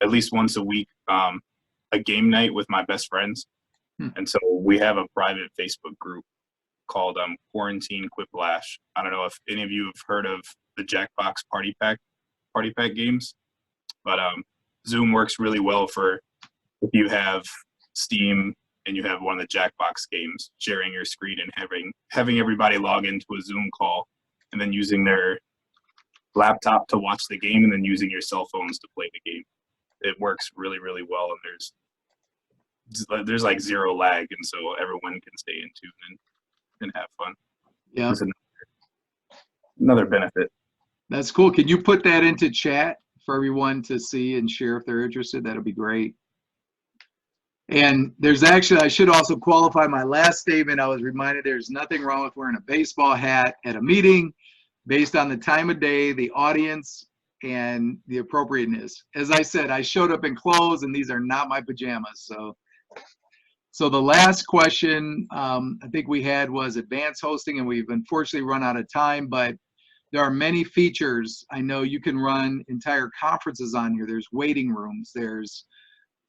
at least once a week a game night with my best friends. And so we have a private Facebook group called Quarantine Quiplash. I don't know if any of you have heard of the Jackbox Party Pack games, but Zoom works really well for if you have Steam and you have one of the Jackbox games, sharing your screen and having everybody log into a Zoom call and then using their laptop to watch the game and then using your cell phones to play the game. It works really, really well, and there's like 0 lag, and so everyone can stay in tune and have fun. Yeah. That's another benefit. That's cool. Can you put that into chat for everyone to see and share if they're interested? That'll be great. And there's actually, I should also qualify my last statement. I was reminded there's nothing wrong with wearing a baseball hat at a meeting based on the time of day, the audience, and the appropriateness. As I said, I showed up in clothes and these are not my pajamas. So the last question I think we had was advanced hosting, and we've unfortunately run out of time, but there are many features. I know you can run entire conferences on here. There's waiting rooms. There's,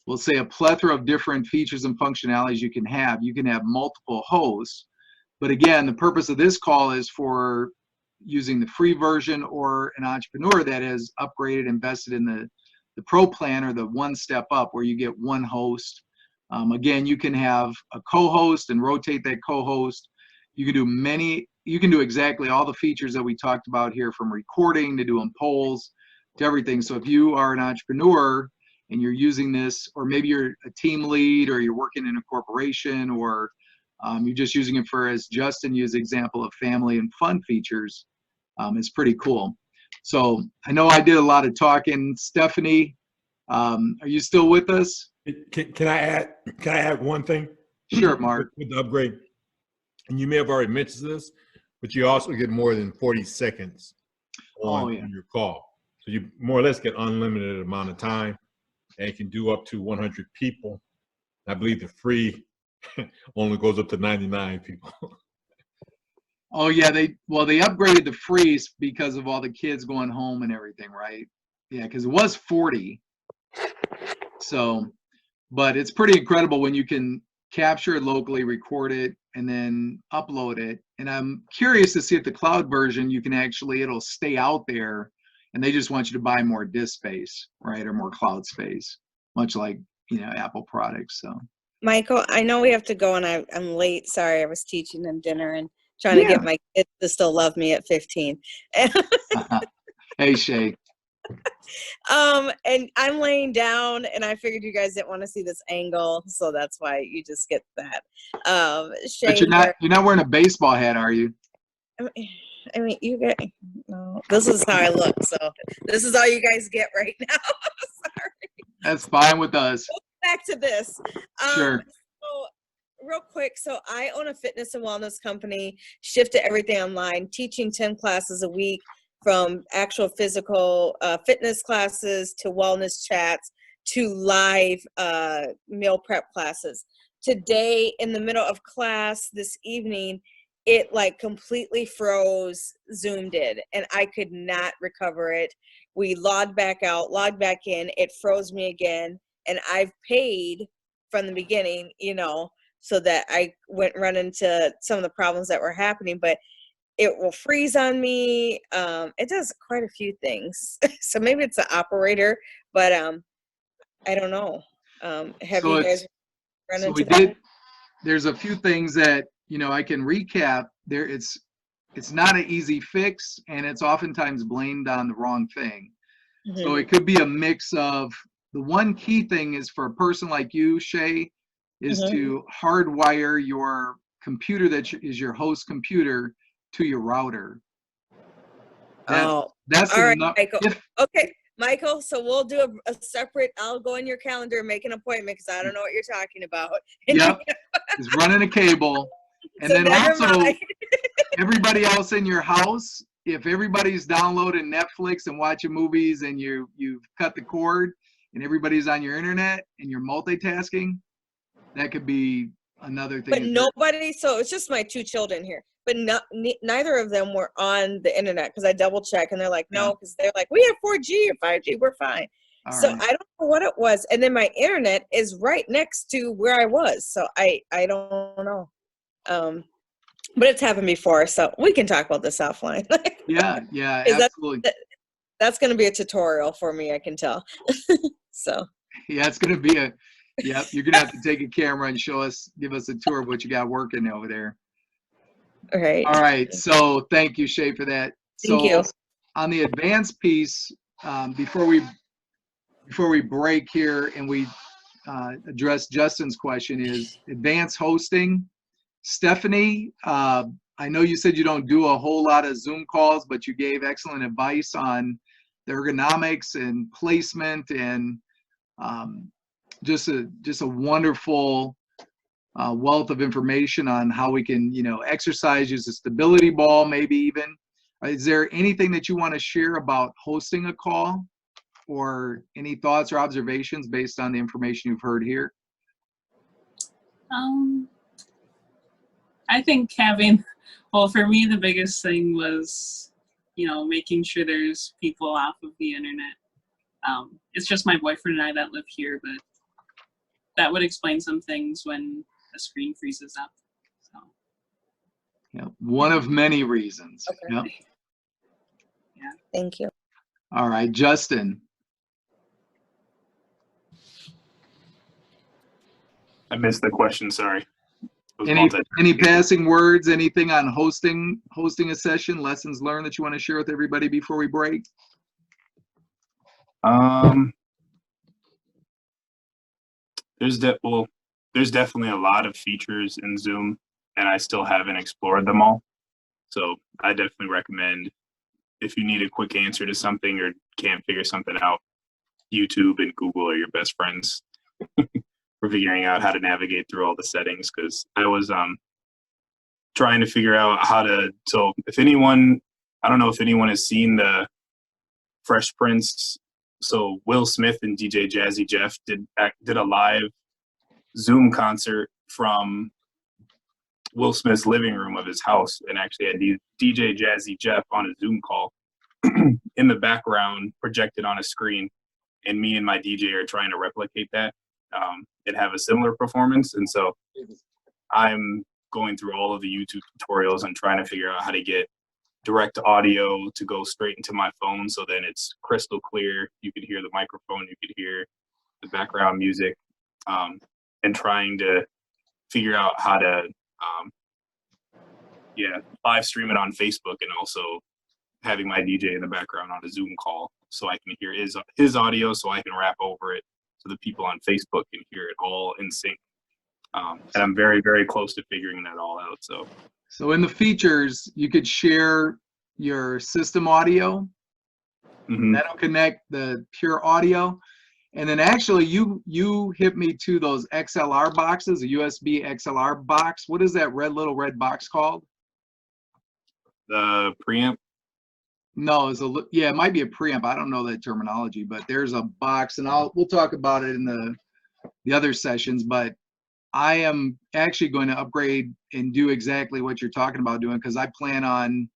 we'll say, a plethora of different features and functionalities you can have. You can have multiple hosts. But again, the purpose of this call is for using the free version or an entrepreneur that has upgraded, invested in the pro plan or the one step up where you get one host. Again, you can have a co-host and rotate that co-host. You can do exactly all the features that we talked about here, from recording to doing polls to everything. So if you are an entrepreneur and you're using this, or maybe you're a team lead or you're working in a corporation, or you're just using it for, as Justin used, example of family and fun features, it's pretty cool. So I know I did a lot of talking. Stephanie, are you still with us? Can I add one thing? Sure, Mark. With the upgrade, and you may have already mentioned this, but you also get more than 40 seconds on your call. So you more or less get unlimited amount of time, and you can do up to 100 people. I believe the free only goes up to 99 people. Oh yeah, they upgraded the free because of all the kids going home and everything, right? Yeah, because it was 40. So, but it's pretty incredible when you can capture it locally, record it, and then upload it. And I'm curious to see if the cloud version, you can actually, it'll stay out there and they just want you to buy more disk space, right? Or more cloud space, much like, you know, Apple products. So Michael, I know we have to go and I'm late. Sorry, I was teaching them dinner and trying to get my kids to still love me at 15. Hey, Shay. And I'm laying down, and I figured you guys didn't want to see this angle, so that's why you just get that. Shay, But you're not wearing a baseball hat, are you? I mean, you get, no, this is how I look, so this is all you guys get right now. Sorry. That's fine with us. Back to this. Sure. So, real quick, so I own a fitness and wellness company, shifted everything online, teaching 10 classes a week, from actual physical fitness classes to wellness chats to live meal prep classes. Today, in the middle of class this evening, it like completely froze. Zoom did, and I could not recover it. We logged back out, logged back in, it froze me again, and I've paid from the beginning, you know, so that I wouldn't run into some of the problems that were happening, but it will freeze on me. It does quite a few things. So maybe it's the operator, but I don't know. Have you guys run into that? There's a few things that, you know, I can recap there. It's not an easy fix, and it's oftentimes blamed on the wrong thing. Mm-hmm. So it could be a mix of, the one key thing is for a person like you, Shay, is Mm-hmm. to hardwire your computer that is your host computer to your router. That's all right, Michael. Okay, Michael, so we'll do a separate, I'll go in your calendar and make an appointment because I don't know what you're talking about. Yep, it's running a cable. And So then also, mind. everybody else in your house, if everybody's downloading Netflix and watching movies and you've cut the cord and everybody's on your internet and you're multitasking, that could be another thing. But nobody, so it's just my 2 children here, but neither of them were on the internet because I double checked and they're like, no, because they're like, we have 4G or 5G, we're fine. So I don't know what it was. And then my internet is right next to where I was. So I don't know. But it's happened before, so we can talk about this offline. Yeah, absolutely. That's going to be a tutorial for me, I can tell. So. Yeah, it's going to be you're going to have to take a camera and give us a tour of what you got working over there. All right. All right. So thank you, Shay, for that. Thank you. On the advanced piece, before we break here and we address Justin's question, is advanced hosting. Stephanie, I know you said you don't do a whole lot of Zoom calls, but you gave excellent advice on the ergonomics and placement, and just a wonderful wealth of information on how we can, you know, exercise, use a stability ball, maybe even. Is there anything that you want to share about hosting a call, or any thoughts or observations based on the information you've heard here? I think for me, the biggest thing was, you know, making sure there's people off of the internet. It's just my boyfriend and I that live here, but that would explain some things when the screen freezes up. So. Yeah, one of many reasons. Okay. Yep. Yeah. Thank you. All right, Justin. I missed the question, sorry. Any passing words, anything on hosting a session, lessons learned that you want to share with everybody before we break? There's definitely a lot of features in Zoom, and I still haven't explored them all. So I definitely recommend, if you need a quick answer to something or can't figure something out, YouTube and Google are your best friends for figuring out how to navigate through all the settings. Because I was trying to figure out how to. So if anyone, I don't know if anyone has seen the Fresh Prince. So Will Smith and DJ Jazzy Jeff did a live Zoom concert from Will Smith's living room of his house, and actually had DJ Jazzy Jeff on a Zoom call in the background, projected on a screen, and me and my DJ are trying to replicate that and have a similar performance. And so I'm going through all of the YouTube tutorials and trying to figure out how to get direct audio to go straight into my phone, so then it's crystal clear. You could hear the microphone, you could hear the background music, and trying to figure out how to yeah, live stream it on Facebook and also having my DJ in the background on a Zoom call so I can hear his audio so I can rap over it so the people on Facebook can hear it all in sync. And I'm very, very close to figuring that all out. So in the features, you could share your system audio. That'll connect the pure audio. And then actually you hit me to those XLR boxes, a USB XLR box. What is that little red box called? The preamp? No, it might be a preamp. I don't know that terminology, but there's a box, and we'll talk about it in the other sessions. But I am actually going to upgrade and do exactly what you're talking about doing, because I plan on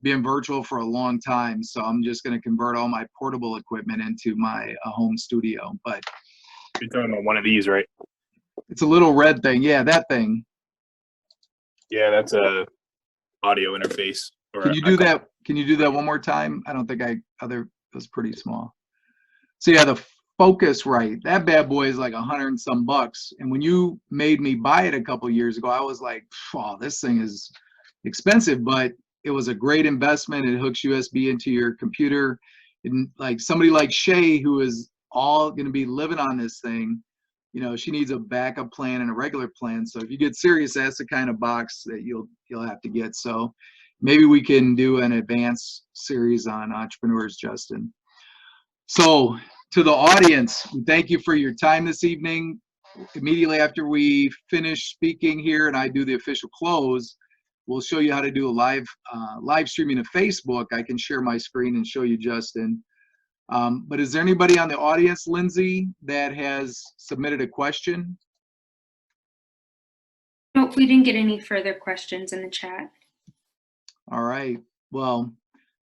being virtual for a long time. So I'm just going to convert all my portable equipment into my home studio. But you're talking about one of these, right? It's a little red thing. Yeah, that thing. Yeah, that's a audio interface. Can you do that? Can you do that one more time? I don't think it was pretty small. So yeah, the Focusrite, that bad boy is like $100 and some bucks. And when you made me buy it a couple years ago, I was like, wow, this thing is expensive, but it was a great investment. It hooks USB into your computer. And like somebody like Shay, who is all going to be living on this thing, you know, she needs a backup plan and a regular plan. So if you get serious, that's the kind of box that you'll have to get. So maybe we can do an advanced series on entrepreneurs, Justin. So to the audience, thank you for your time this evening. Immediately after we finish speaking here and I do the official close, we'll show you how to do a live streaming to Facebook. I can share my screen and show you Justin. But is there anybody on the audience, Lindsay, that has submitted a question? Nope, we didn't get any further questions in the chat. All right. Well,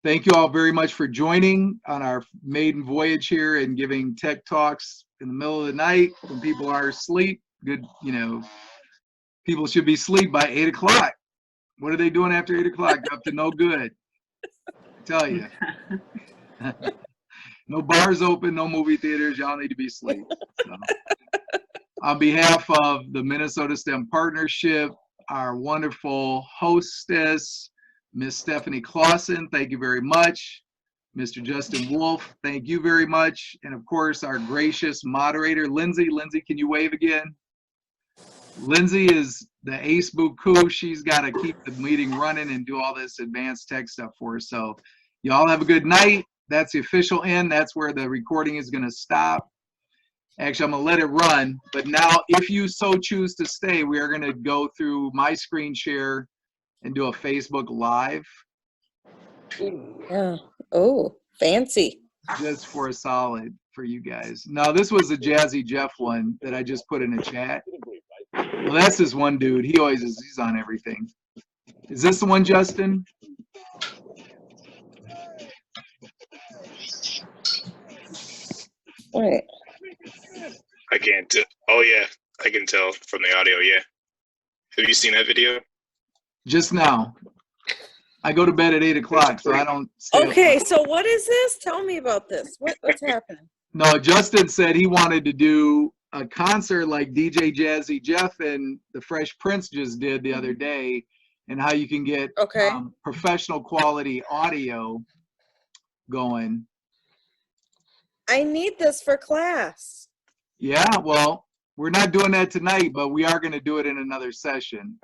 thank you all very much for joining on our maiden voyage here and giving tech talks in the middle of the night when people are asleep. Good, you know, people should be asleep by 8 o'clock. What are they doing after 8 o'clock? They're up to no good. I tell you. No bars open, no movie theaters. Y'all need to be asleep. So, on behalf of the Minnesota STEM Partnership, our wonderful hostess, Miss Stephanie Clausen, thank you very much. Mr. Justin Wolf, thank you very much. And of course, our gracious moderator, Lindsay. Lindsay, can you wave again? Lindsay is the ace buku. She's got to keep the meeting running and do all this advanced tech stuff for us. So y'all have a good night. That's the official end. That's where the recording is going to stop. Actually, I'm going to let it run. But now, if you so choose to stay, we are going to go through my screen share and do a Facebook Live. Yeah. Oh, fancy. Just for a solid for you guys. Now, this was a Jazzy Jeff one that I just put in the chat. Well, that's this one dude. He always is. He's on everything. Is this the one, Justin? Right. I can't. Oh yeah, I can tell from the audio. Yeah. Have you seen that video? Just now. I go to bed at 8 o'clock, so I don't stay up. Okay, so what is this? Tell me about this. What's happening? No, Justin said he wanted to do a concert like DJ Jazzy Jeff and the Fresh Prince just did the other day, and how you can get professional quality audio going. I need this for class. Yeah, well, we're not doing that tonight, but we are going to do it in another session.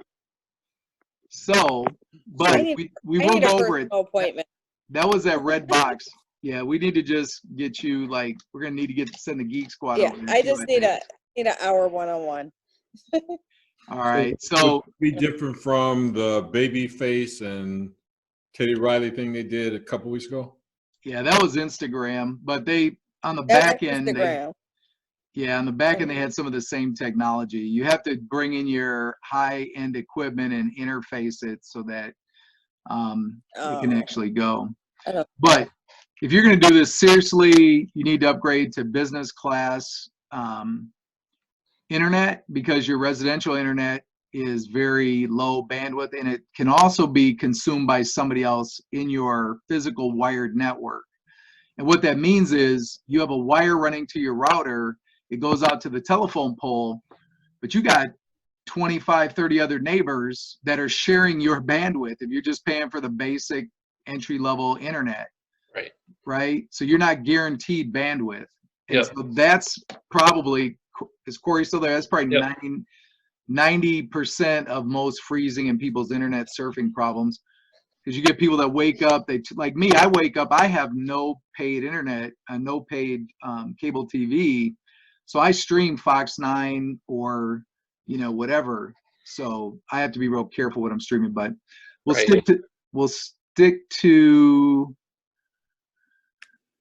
So, but we will go over it. Appointment. That was that red box. Yeah, we need to just get you, like, we're going to need to send the Geek Squad Yeah, over I just need an hour one-on-one. All right, so. Be different from the Babyface and Teddy Riley thing they did a couple weeks ago? Yeah, that was Instagram, but they, on the back end, on the back end, they had some of the same technology. You have to bring in your high-end equipment and interface it so that it can actually go. But if you're going to do this seriously, you need to upgrade to business class internet, because your residential internet is very low bandwidth, and it can also be consumed by somebody else in your physical wired network. And what that means is you have a wire running to your router, it goes out to the telephone pole, but you got 25, 30 other neighbors that are sharing your bandwidth if you're just paying for the basic entry-level internet. Right. Right? So you're not guaranteed bandwidth. And Yep. so that's probably, is Corey still there? That's probably Yep. 90% of most freezing in people's internet surfing problems. Because you get people that wake up, like me, I wake up, I have no paid internet, no paid cable TV. So I stream Fox 9 or, you know, whatever. So I have to be real careful what I'm streaming, but we'll Right. stick to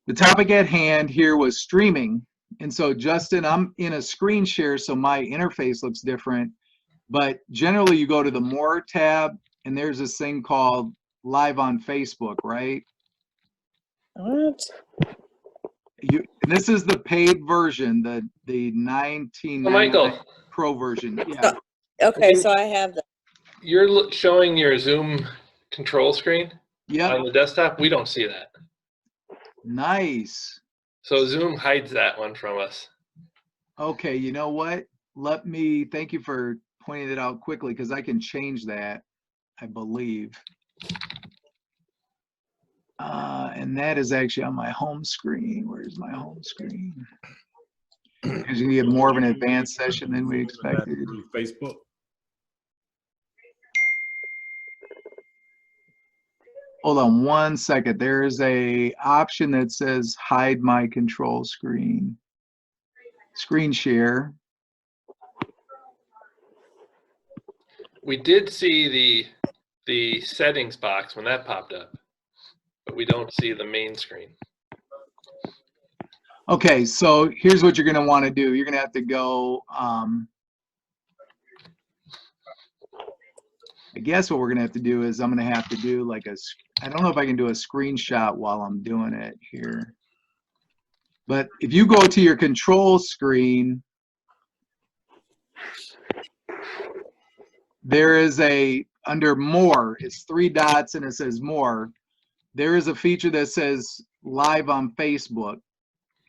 the topic at hand here was streaming. And so Justin, I'm in a screen share, so my interface looks different, but generally you go to the More tab and there's this thing called Live on Facebook, right? What? And this is the paid version, the $19.99 Michael. Pro version. Yeah. Okay, so I have that. You're showing your Zoom control screen Yep. on the desktop. We don't see that. Nice. So Zoom hides that one from us. Okay, you know what? Thank you for pointing it out quickly because I can change that, I believe. And that is actually on my home screen. Where's my home screen? Because you get more of an advanced session than we expected. Facebook. Hold on one second. There is a option that says hide my control screen. Screen share. We did see the settings box when that popped up, but we don't see the main screen. Okay, so here's what you're going to want to do. You're going to have to go, I guess what we're going to have to do is I'm going to have to do like I don't know if I can do a screenshot while I'm doing it here. But if you go to your control screen, there is under More, it's 3 dots and it says More. There is a feature that says Live on Facebook.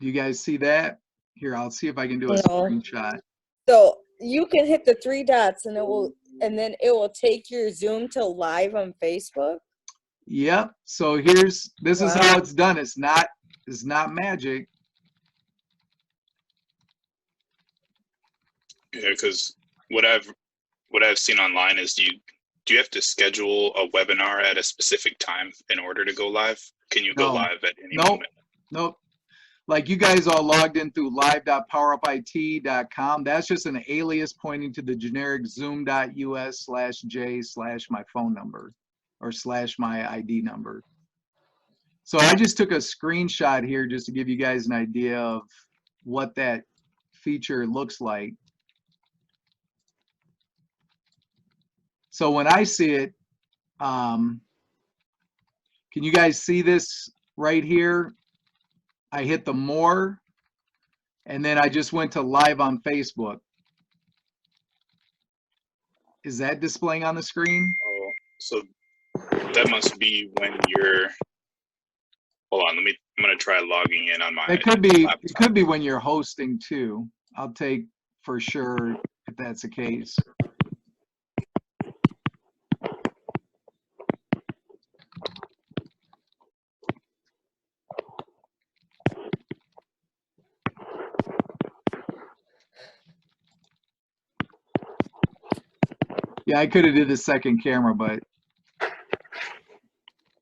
Do you guys see that? Here, I'll see if I can do a screenshot. So you can hit the 3 dots and then it will take your Zoom to live on Facebook. Yep. So this is how it's done. It's not magic. Yeah, because what I've seen online is do you have to schedule a webinar at a specific time in order to go live? Can you go live at any moment? Nope. Like you guys all logged in through live.powerupit.com. That's just an alias pointing to the generic zoom.us/j/my phone number or /my ID number. So I just took a screenshot here just to give you guys an idea of what that feature looks like. So when I see it, can you guys see this right here? I hit the More, and then I just went to Live on Facebook. Is that displaying on the screen? Oh, so that must be when you're. Hold on, I'm gonna try logging in on my. It could be. laptop. It could be when you're hosting too. I'll take for sure if that's the case. Yeah, I could have did the second camera, but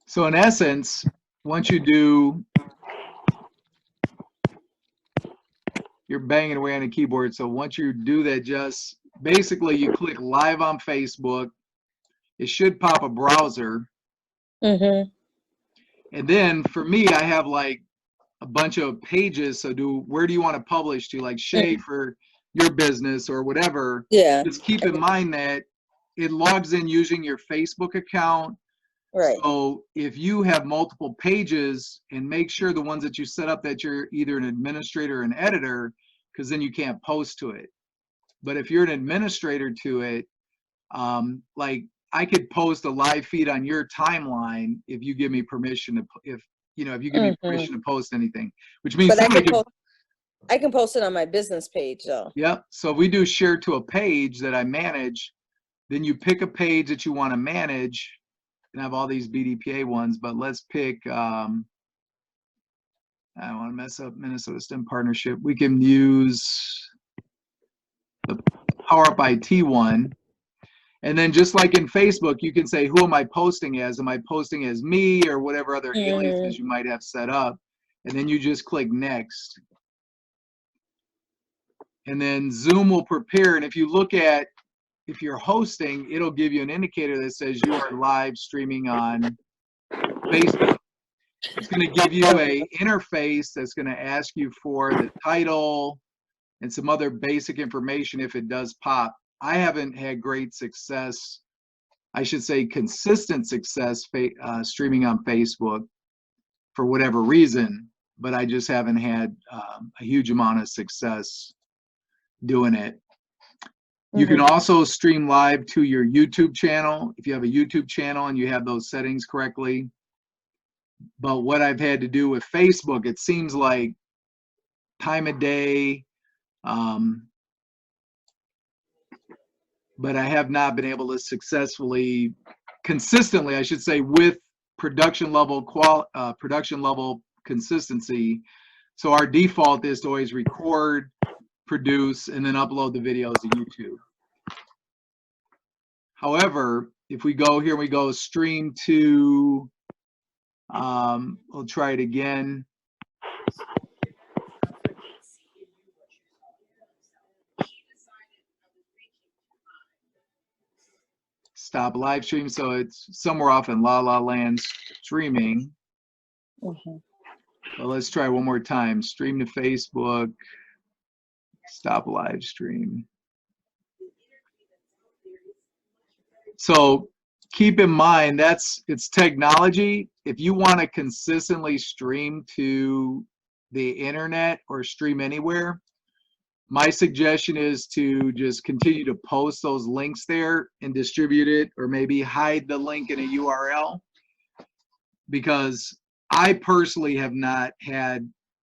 so in essence, once you do, you're banging away on the keyboard. So once you do that, just basically you click Live on Facebook. It should pop a browser. Mm-hmm. And then for me, I have like a bunch of pages. So where do you want to publish to? Like Shay for your business or whatever. Yeah. Just keep in mind that it logs in using your Facebook account. Right. So if you have multiple pages, and make sure the ones that you set up that you're either an administrator or an editor, because then you can't post to it. But if you're an administrator to it, like I could post a live feed on your timeline if you give me permission to, if you give me permission to post anything, which means But I somebody could post I can post it on my business page though. Yep. So if we do share to a page that I manage, then you pick a page that you want to manage, and I have all these BDPA ones, but let's pick, I don't want to mess up Minnesota STEM Partnership. We can use the Power Up IT one. And then just like in Facebook, you can say, who am I posting as? Am I posting as me or whatever other aliases you might have set up? And then you just click next. And then Zoom will prepare. And if you look at, if you're hosting, it'll give you an indicator that says you are live streaming on Facebook. It's going to give you a interface that's going to ask you for the title and some other basic information if it does pop. I haven't had great success, I should say consistent success streaming on Facebook for whatever reason, but I just haven't had a huge amount of success doing it. You can also stream live to your YouTube channel if you have a YouTube channel and you have those settings correctly. But what I've had to do with Facebook, it seems like time of day, but I have not been able to successfully, consistently, I should say, with production level consistency. So our default is to always record, produce, and then upload the videos to YouTube. However, if we go here, we go stream to, we'll try it again. Stop live stream, so it's somewhere off in La La Land streaming. So let's try one more time. Stream to Facebook. Stop live stream. So keep in mind it's technology. If you want to consistently stream to the internet or stream anywhere, my suggestion is to just continue to post those links there and distribute it, or maybe hide the link in a URL, because I personally have not had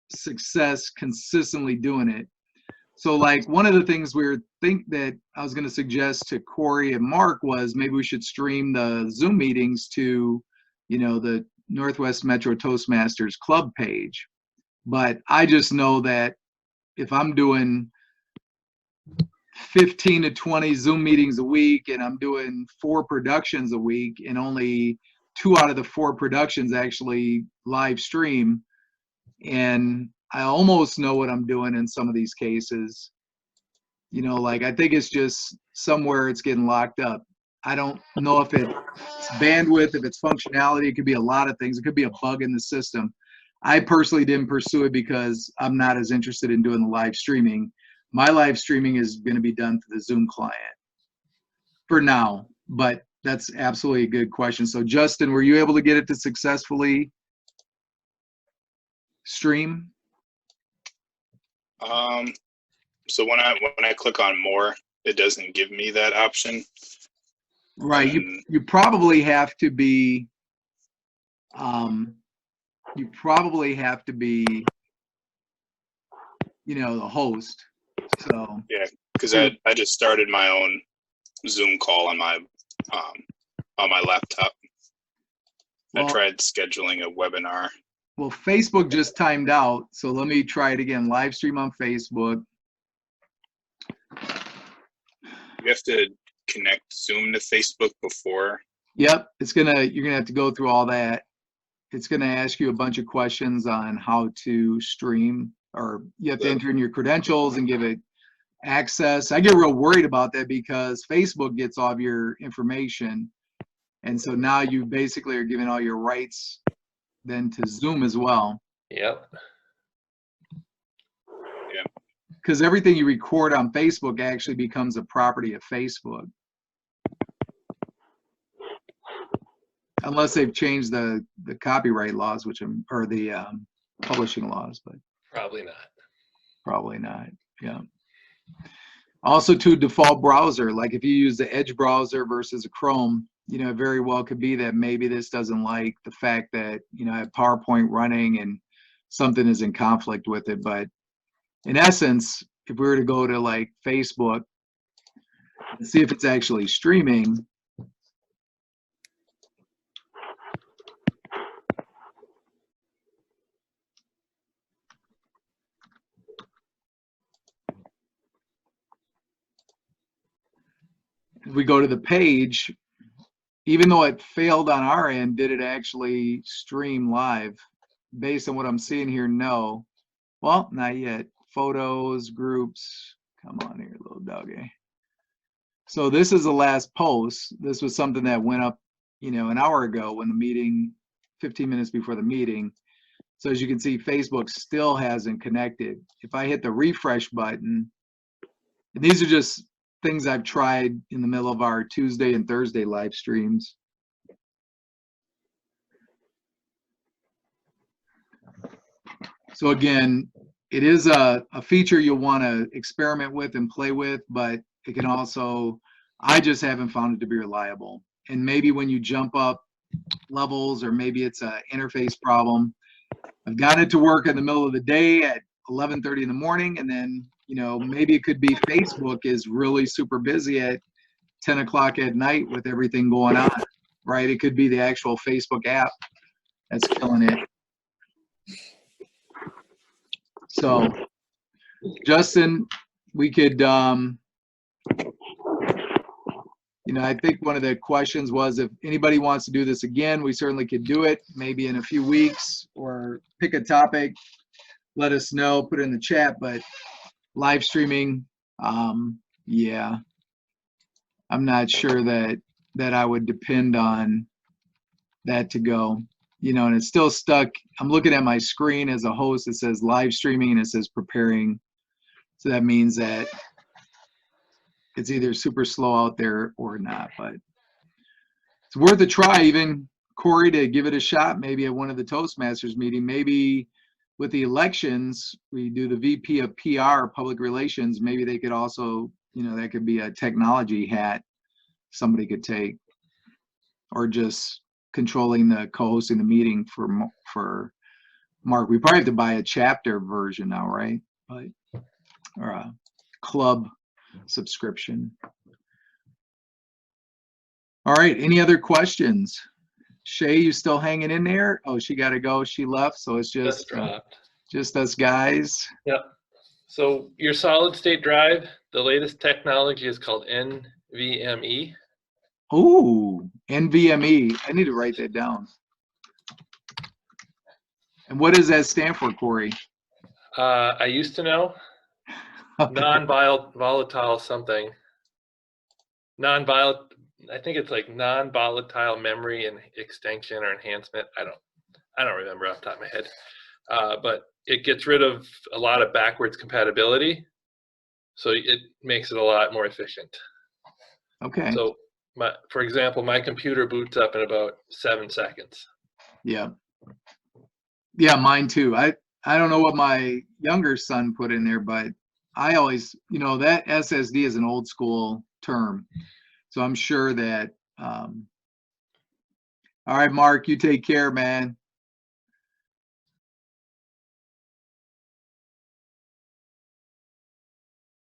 success consistently doing it. So like one of the things that I was going to suggest to Corey and Mark was maybe we should stream the Zoom meetings to, the Northwest Metro Toastmasters Club page. But I just know that if I'm doing 15 to 20 Zoom meetings a week and I'm doing 4 productions a week and only 2 out of the 4 productions actually live stream, and I almost know what I'm doing in some of these cases, like I think it's just somewhere it's getting locked up. I don't know if it's bandwidth, if it's functionality, it could be a lot of things. It could be a bug in the system. I personally didn't pursue it because I'm not as interested in doing the live streaming. My live streaming is going to be done through the Zoom client for now, but that's absolutely a good question. So Justin, were you able to get it to successfully stream? So when I click on more, it doesn't give me that option. Right. You probably have to be, the host. So yeah, because I just started my own Zoom call on my laptop. I tried scheduling a webinar. Well, Facebook just timed out, so let me try it again. Live stream on Facebook. You have to connect Zoom to Facebook before. Yep, you're gonna have to go through all that. It's gonna ask you a bunch of questions on how to stream, or you have to enter in your credentials and give it access. I get real worried about that because Facebook gets all of your information, and so now you basically are giving all your rights then to Zoom as well. Yep. Yeah. Because everything you record on Facebook actually becomes a property of Facebook. Unless they've changed the copyright laws, or the publishing laws, but Probably not. probably not. Yeah. Also, to default browser, like if you use the Edge browser versus a Chrome, it very well could be that maybe this doesn't like the fact that I have PowerPoint running and something is in conflict with it. But in essence, if we were to go to like Facebook and see if it's actually streaming, if we go to the page, even though it failed on our end, did it actually stream live? Based on what I'm seeing here, no. Well, not yet. Photos, groups. Come on here, little doggy. So this is the last post. This was something that went up, you know, an hour ago when the meeting, 15 minutes before the meeting. So as you can see, Facebook still hasn't connected. If I hit the refresh button, and these are just things I've tried in the middle of our Tuesday and Thursday live streams. So again, it is a feature you'll want to experiment with and play with, but it can also, I just haven't found it to be reliable. And maybe when you jump up levels, or maybe it's an interface problem. I've gotten it to work in the middle of the day at 11:30 in the morning, and then, you know, maybe it could be Facebook is really super busy at 10 o'clock at night with everything going on, right? It could be the actual Facebook app that's killing it. So, Justin, we could, you know, I think one of the questions was if anybody wants to do this again, we certainly could do it, maybe in a few weeks, or pick a topic, let us know, put it in the chat. But live streaming, yeah, I'm not sure that I would depend on that to go, you know, and it's still stuck. I'm looking at my screen as a host. It says live streaming and it says preparing. So that means that it's either super slow out there or not, but it's worth a try. Even Corey, to give it a shot, maybe at one of the Toastmasters meeting, maybe with the elections, we do the VP of PR, public relations. Maybe they could also, you know, that could be a technology hat somebody could take, or just controlling the co-hosting the meeting for Mark. We probably have to buy a chapter version now, right? But, or a club subscription. All right, any other questions? Shay, you still hanging in there? Oh, she got to go. She left, so it's just us guys. Yep. So your solid state drive, the latest technology is called NVMe. Ooh, NVMe. I need to write that down. And what does that stand for, Corey? I used to know. Okay. Non-volatile something. Non-volatile. I think it's like non-volatile memory and extension or enhancement. I don't remember off the top of my head. But it gets rid of a lot of backwards compatibility, so it makes it a lot more efficient. Okay. So for example, my computer boots up in about 7 seconds. Yeah. Yeah, mine too. I don't know what my younger son put in there, but I always, you know, that SSD is an old school term. So I'm sure that, all right, Mark, you take care, man.